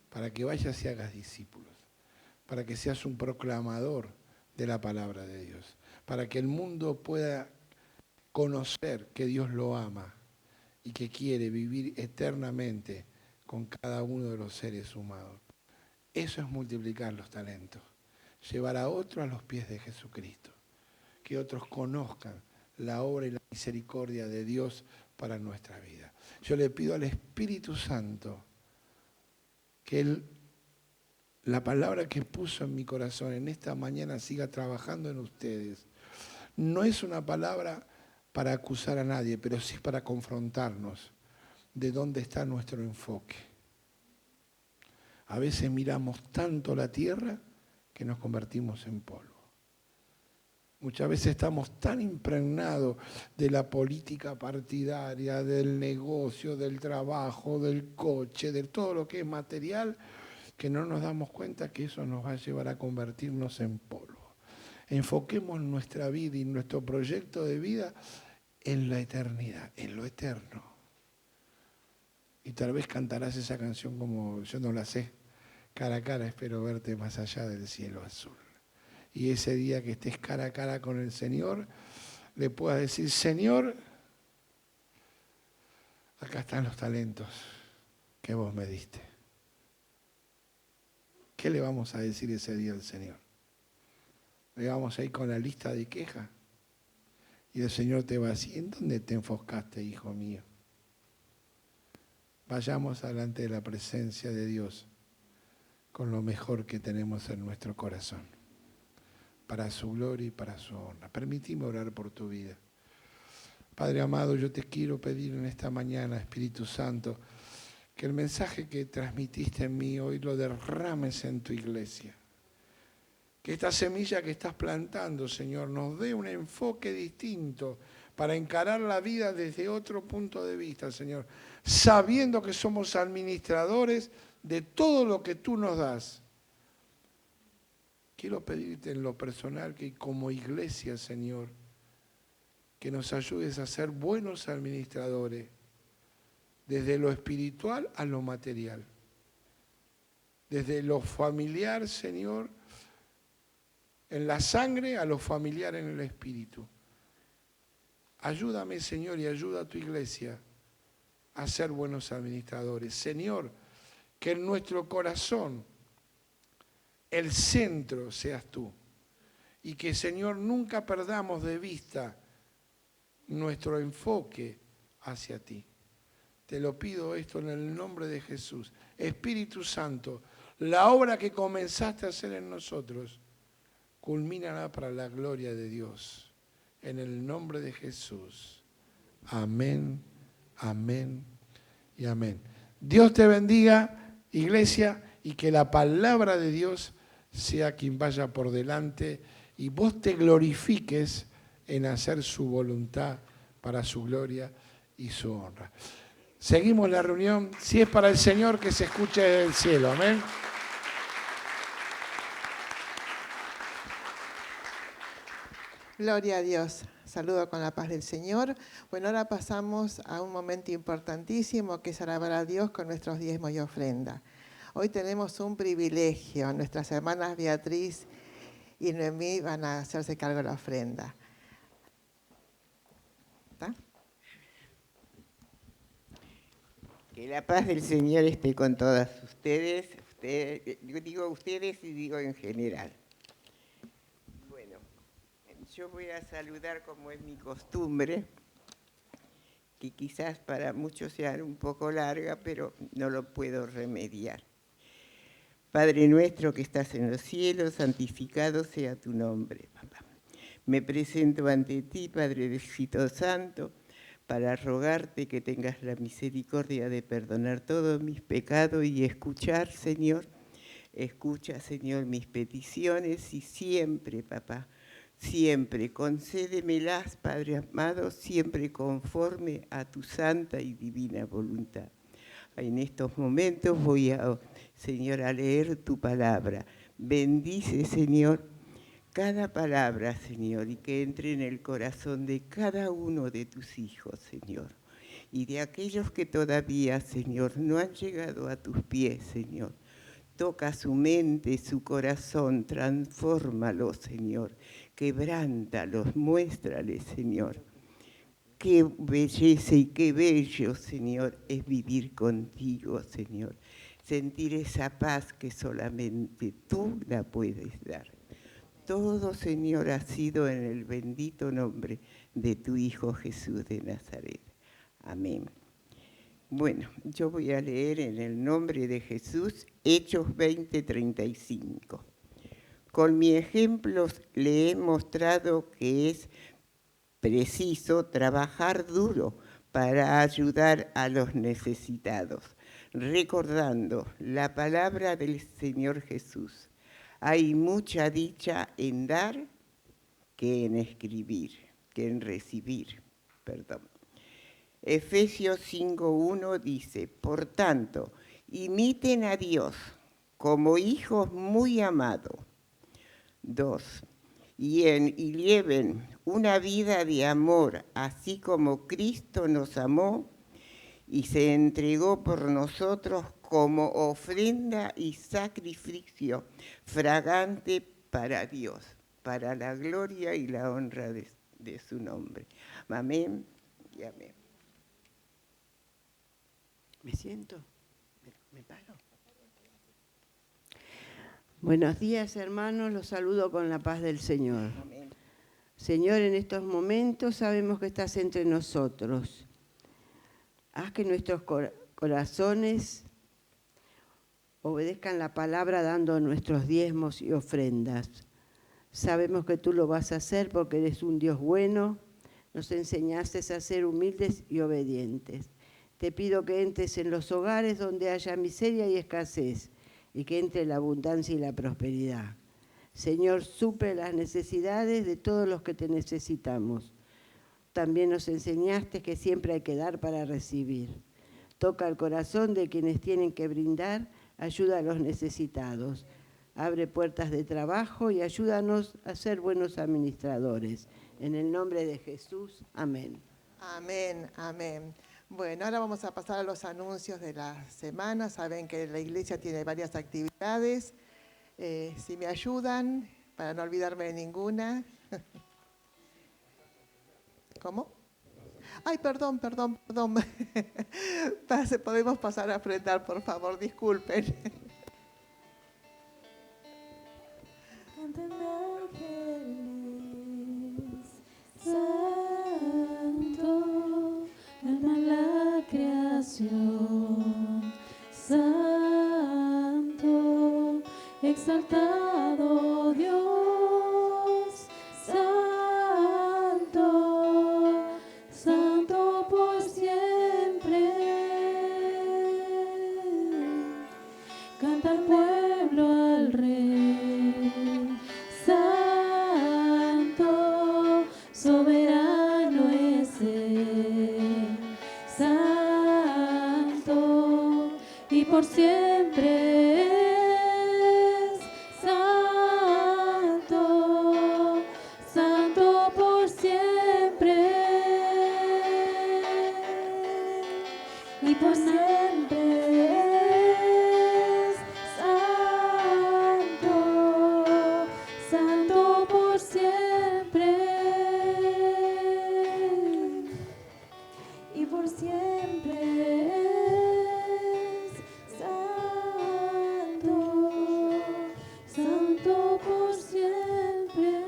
Para que vayas y hagas discípulos. Para que seas un proclamador de la palabra de Dios. Para que el mundo pueda conocer que Dios lo ama y que quiere vivir eternamente con cada uno de los seres humanos. Eso es multiplicar los talentos. Llevar a otros a los pies de Jesucristo. Que otros conozcan la obra y la misericordia de Dios para nuestra vida. Yo le pido al Espíritu Santo que la palabra que puso en mi corazón en esta mañana siga trabajando en ustedes. No es una palabra para acusar a nadie, pero sí para confrontarnos de dónde está nuestro enfoque. A veces miramos tanto la tierra que nos convertimos en polvo. Muchas veces estamos tan impregnados de la política partidaria, del negocio, del trabajo, del coche, de todo lo que es material, que no nos damos cuenta que eso nos va a llevar a convertirnos en polvo. Enfoquemos nuestra vida y nuestro proyecto de vida en la eternidad, en lo eterno. Y tal vez cantarás esa canción como yo no la sé, cara a cara espero verte más allá del cielo azul. Y ese día que estés cara a cara con el Señor, le puedas decir, Señor, acá están los talentos que vos me diste. ¿Qué le vamos a decir ese día al Señor? ¿Le vamos a ir con la lista de quejas? Y el Señor te va a decir, ¿en dónde te enfocaste, hijo mío? Vayamos delante de la presencia de Dios con lo mejor que tenemos en nuestro corazón, para su gloria y para su honra. Permitime orar por tu vida. Padre amado, yo te quiero pedir en esta mañana, Espíritu Santo, que el mensaje que transmitiste en mí hoy lo derrames en tu iglesia. Que esta semilla que estás plantando, Señor, nos dé un enfoque distinto para encarar la vida desde otro punto de vista, Señor, sabiendo que somos administradores de todo lo que tú nos das. Quiero pedirte en lo personal que como iglesia, Señor, que nos ayudes a ser buenos administradores, desde lo espiritual a lo material, desde lo familiar, Señor, en la sangre a lo familiar en el espíritu. Ayúdame, Señor, y ayuda a tu iglesia a ser buenos administradores. Señor, que en nuestro corazón el centro seas tú. Y que, Señor, nunca perdamos de vista nuestro enfoque hacia ti. Te lo pido esto en el nombre de Jesús. Espíritu Santo, la obra que comenzaste a hacer en nosotros, culmínala para la gloria de Dios. En el nombre de Jesús. Amén, amén y amén. Dios te bendiga, iglesia, y que la palabra de Dios sea quien vaya por delante y vos te glorifiques en hacer su voluntad para su gloria y su honra. Seguimos la reunión. Si es para el Señor, que se escuche desde el cielo. Amén. Gloria a Dios. Saludo con la paz del Señor. Bueno, ahora pasamos a un momento importantísimo que es alabar a Dios con nuestros diezmos y ofrenda. Hoy tenemos un privilegio. Nuestras hermanas Beatriz y Noemí van a hacerse cargo de la ofrenda. ¿Está? Que la paz del Señor esté con todas ustedes. Digo ustedes y digo en general. Bueno, yo voy a saludar como es mi costumbre, que quizás para muchos sea un poco larga, pero no lo puedo remediar. Padre nuestro que estás en los cielos, santificado sea tu nombre, papá. Me presento ante ti, Padrecito Santo, para rogarte que tengas la misericordia de perdonar todos mis pecados y escuchar, Señor, mis peticiones y siempre, papá, siempre concédemelas, Padre amado, siempre conforme a tu santa y divina voluntad. En estos momentos voy Señor, a leer tu palabra. Bendice, Señor, cada palabra, Señor, y que entre en el corazón de cada uno de tus hijos, Señor. Y de aquellos que todavía, Señor, no han llegado a tus pies, Señor. Toca su mente, su corazón, transfórmalos, Señor. Quebrántalos, muéstrales, Señor. Qué belleza y qué bello, Señor, es vivir contigo, Señor. Sentir esa paz que solamente tú la puedes dar. Todo, Señor, ha sido en el bendito nombre de tu Hijo Jesús de Nazaret. Amén. Bueno, yo voy a leer en el nombre de Jesús Hechos 20:35. Con mi ejemplo le he mostrado que es preciso trabajar duro para ayudar a los necesitados, recordando la palabra del Señor Jesús. Hay mucha dicha en dar que en escribir, que en recibir, perdón. Efesios 5:1 dice, por tanto, imiten a Dios como hijos muy amados. 2. Y lleven una vida de amor, así como Cristo nos amó y se entregó por nosotros como ofrenda y sacrificio fragante para Dios, para la gloria y la honra de su nombre. Amén y amén. ¿Me siento? ¿Me paro? Buenos días, hermanos, los saludo con la paz del Señor. Amén. Señor, en estos momentos sabemos que estás entre nosotros. Haz que nuestros corazones obedezcan la palabra dando nuestros diezmos y ofrendas. Sabemos que tú lo vas a hacer porque eres un Dios bueno. Nos enseñaste a ser humildes y obedientes. Te pido que entres en los hogares donde haya miseria y escasez y que entre la abundancia y la prosperidad. Señor, suple las necesidades de todos los que te necesitamos. También nos enseñaste que siempre hay que dar para recibir. Toca el corazón de quienes tienen que brindar ayuda a los necesitados. Abre puertas de trabajo y ayúdanos a ser buenos administradores. En el nombre de Jesús, amén. Amén, amén. Bueno, ahora vamos a pasar a los anuncios de la semana. Saben que la iglesia tiene varias actividades. Si me ayudan, para no olvidarme de ninguna. ¿Cómo? Ay, perdón. Podemos pasar a enfrentar, por favor, disculpen. Canten ángeles, santo, calma la creación, santo, exaltado Dios, santo, santo por siempre. Canta el pueblo al Rey, santo, soberano es Él, santo, y por siempre es santo, santo por siempre, y por siempre es santo, santo por siempre, y por siempre es santo, santo por siempre.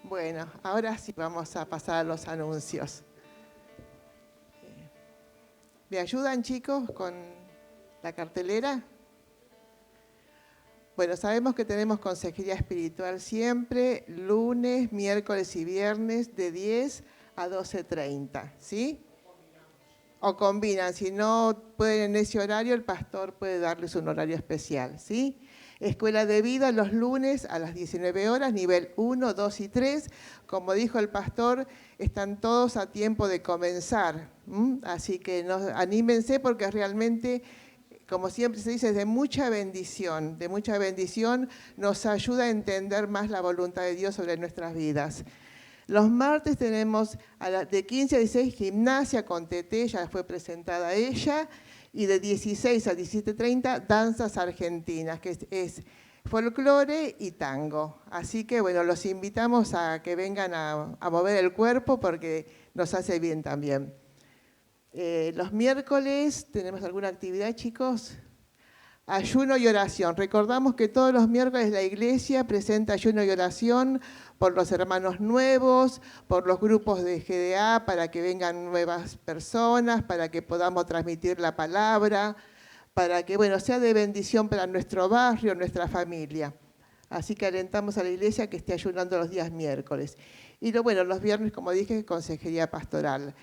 Bueno, ahora sí vamos a pasar a los anuncios. ¿Me ayudan, chicos, con la cartelera? Bueno, sabemos que tenemos consejería espiritual siempre, lunes, miércoles y viernes de 10 a 12:30, ¿sí? O combinan, si no pueden en ese horario, el pastor puede darles un horario especial, ¿sí? Escuela de vida los lunes a las 19 horas, nivel 1, 2 y 3. Como dijo el pastor, están todos a tiempo de comenzar. Así que anímense porque realmente, como siempre se dice, es de mucha bendición. De mucha bendición nos ayuda a entender más la voluntad de Dios sobre nuestras vidas. Los martes tenemos de 15 a 16 gimnasia con Tete, ya fue presentada ella. Y de 16 a 17:30, danzas argentinas, que es folclore y tango. Así que, bueno, los invitamos a que vengan a mover el cuerpo porque nos hace bien también. Los miércoles, ¿tenemos alguna actividad, chicos? Ayuno y oración. Recordamos que todos los miércoles la iglesia presenta ayuno y oración por los hermanos nuevos, por los grupos de GDA, para que vengan nuevas personas, para que podamos transmitir la palabra, para que, bueno, sea de bendición para nuestro barrio, nuestra familia. Así que alentamos a la iglesia que esté ayunando los días miércoles. Y los viernes, como dije, consejería pastoral.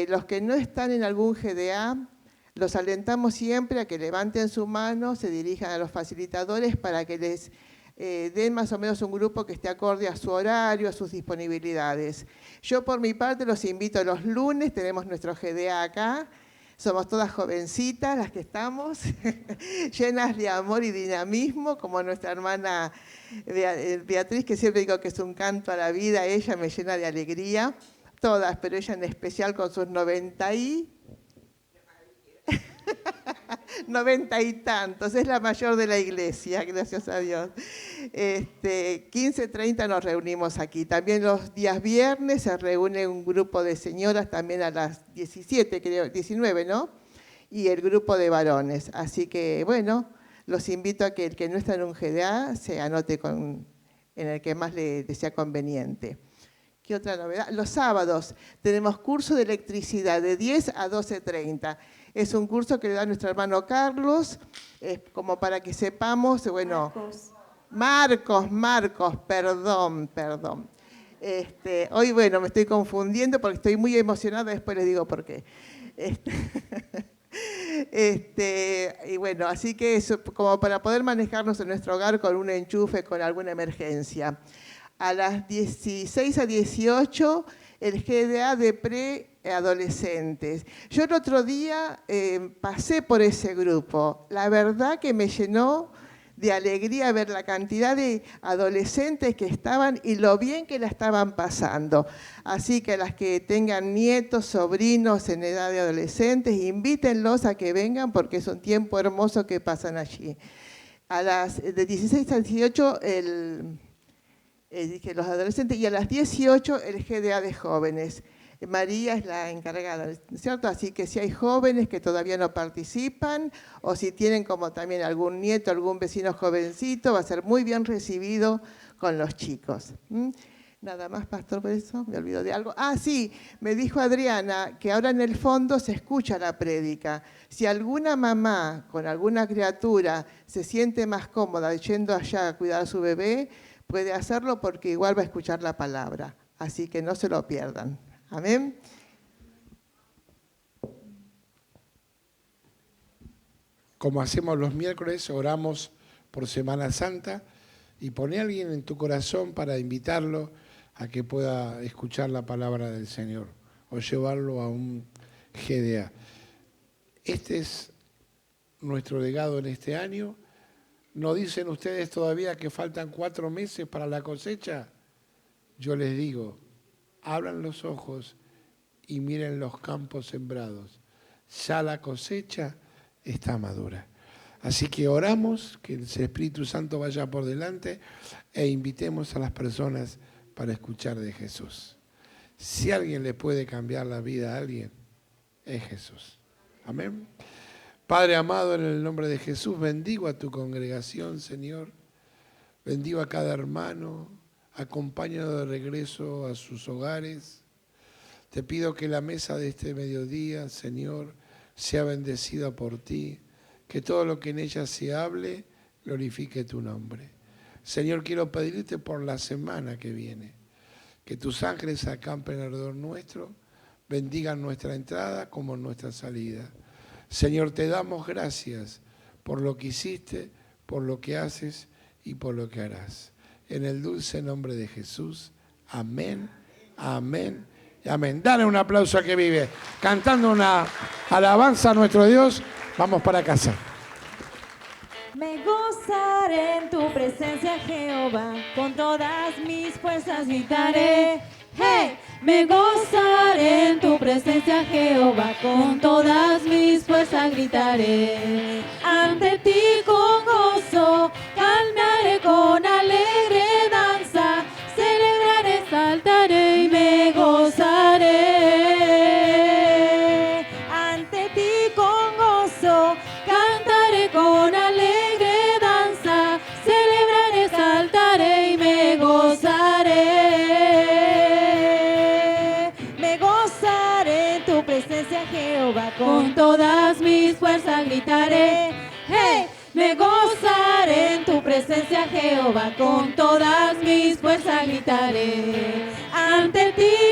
Los que no están en algún GDA, los alentamos siempre a que levanten su mano, se dirijan a los facilitadores para que les den más o menos un grupo que esté acorde a su horario, a sus disponibilidades. Yo por mi parte los invito los lunes, tenemos nuestro GDA acá, Somos todas jovencitas las que estamos, llenas de amor y dinamismo, como nuestra hermana Beatriz, que siempre digo que es un canto a la vida, ella me llena de alegría, todas, pero ella en especial con sus 90 y 90 y tantos, es la mayor de la iglesia, gracias a Dios. 15:30 nos reunimos aquí. También los días viernes se reúne un grupo de señoras, también a las 17, creo, 19, ¿no? Y el grupo de varones. Así que, bueno, los invito a que el que no está en un GDA se anote en el que más le sea conveniente. ¿Qué otra novedad? Los sábados tenemos curso de electricidad de 10 a 12:30. Es un curso que le da nuestro hermano Carlos, como para que sepamos, bueno, Marcos, perdón. Hoy, bueno, me estoy confundiendo porque estoy muy emocionada, después les digo por qué. Y bueno, así que eso, como para poder manejarnos en nuestro hogar con un enchufe, con alguna emergencia. A las 16 a 18, el GDA de preadolescentes. Yo el otro día pasé por ese grupo. La verdad que me llenó de alegría ver la cantidad de adolescentes que estaban y lo bien que la estaban pasando. Así que las que tengan nietos, sobrinos en edad de adolescentes, invítenlos a que vengan porque es un tiempo hermoso que pasan allí. De 16 a 18, dije los adolescentes, y a las 18 el GDA de jóvenes. María es la encargada, ¿cierto? Así que si hay jóvenes que todavía no participan, o si tienen como también algún nieto, algún vecino jovencito, va a ser muy bien recibido con los chicos. Nada más, pastor, por eso me olvido de algo. Ah, sí, me dijo Adriana que ahora en el fondo se escucha la prédica. Si alguna mamá con alguna criatura se siente más cómoda yendo allá a cuidar a su bebé, puede hacerlo porque igual va a escuchar la palabra. Así que no se lo pierdan. Amén. Como hacemos los miércoles, oramos por Semana Santa y pone a alguien en tu corazón para invitarlo a que pueda escuchar la palabra del Señor o llevarlo a un GDA. Este es nuestro legado en este año. ¿No dicen ustedes todavía que faltan 4 meses para la cosecha? Yo les digo, abran los ojos y miren los campos sembrados. Ya la cosecha está madura. Así que oramos, que el Espíritu Santo vaya por delante e invitemos a las personas para escuchar de Jesús. Si alguien le puede cambiar la vida a alguien, es Jesús. Amén. Padre amado, en el nombre de Jesús, bendigo a tu congregación, Señor. Bendigo a cada hermano, acompáñalo de regreso a sus hogares. Te pido que la mesa de este mediodía, Señor, sea bendecida por ti, que todo lo que en ella se hable glorifique tu nombre. Señor, quiero pedirte por la semana que viene, que tus ángeles acampen alrededor nuestro, bendigan nuestra entrada como nuestra salida. Señor, te damos gracias por lo que hiciste, por lo que haces y por lo que harás. En el dulce nombre de Jesús. Amén, amén y amén. Dale un aplauso a que vive. Cantando una alabanza a nuestro Dios, vamos para casa. Me gozaré en tu presencia, Jehová, con todas mis fuerzas gritaré. ¡Hey! Me gozaré en tu presencia, Jehová, con todas mis fuerzas gritaré. Ante ti con gozo, calmaré con alegre danza, celebraré, saltaré y me gozaré. Ante ti con gozo, cantaré con alegre danza, celebraré, saltaré y me gozaré. Me gozaré en tu presencia, Jehová, con todas mis fuerzas gritaré. ¡Hey! Me gozaré en tu presencia, Jehová, con todas mis fuerzas gritaré. Ante ti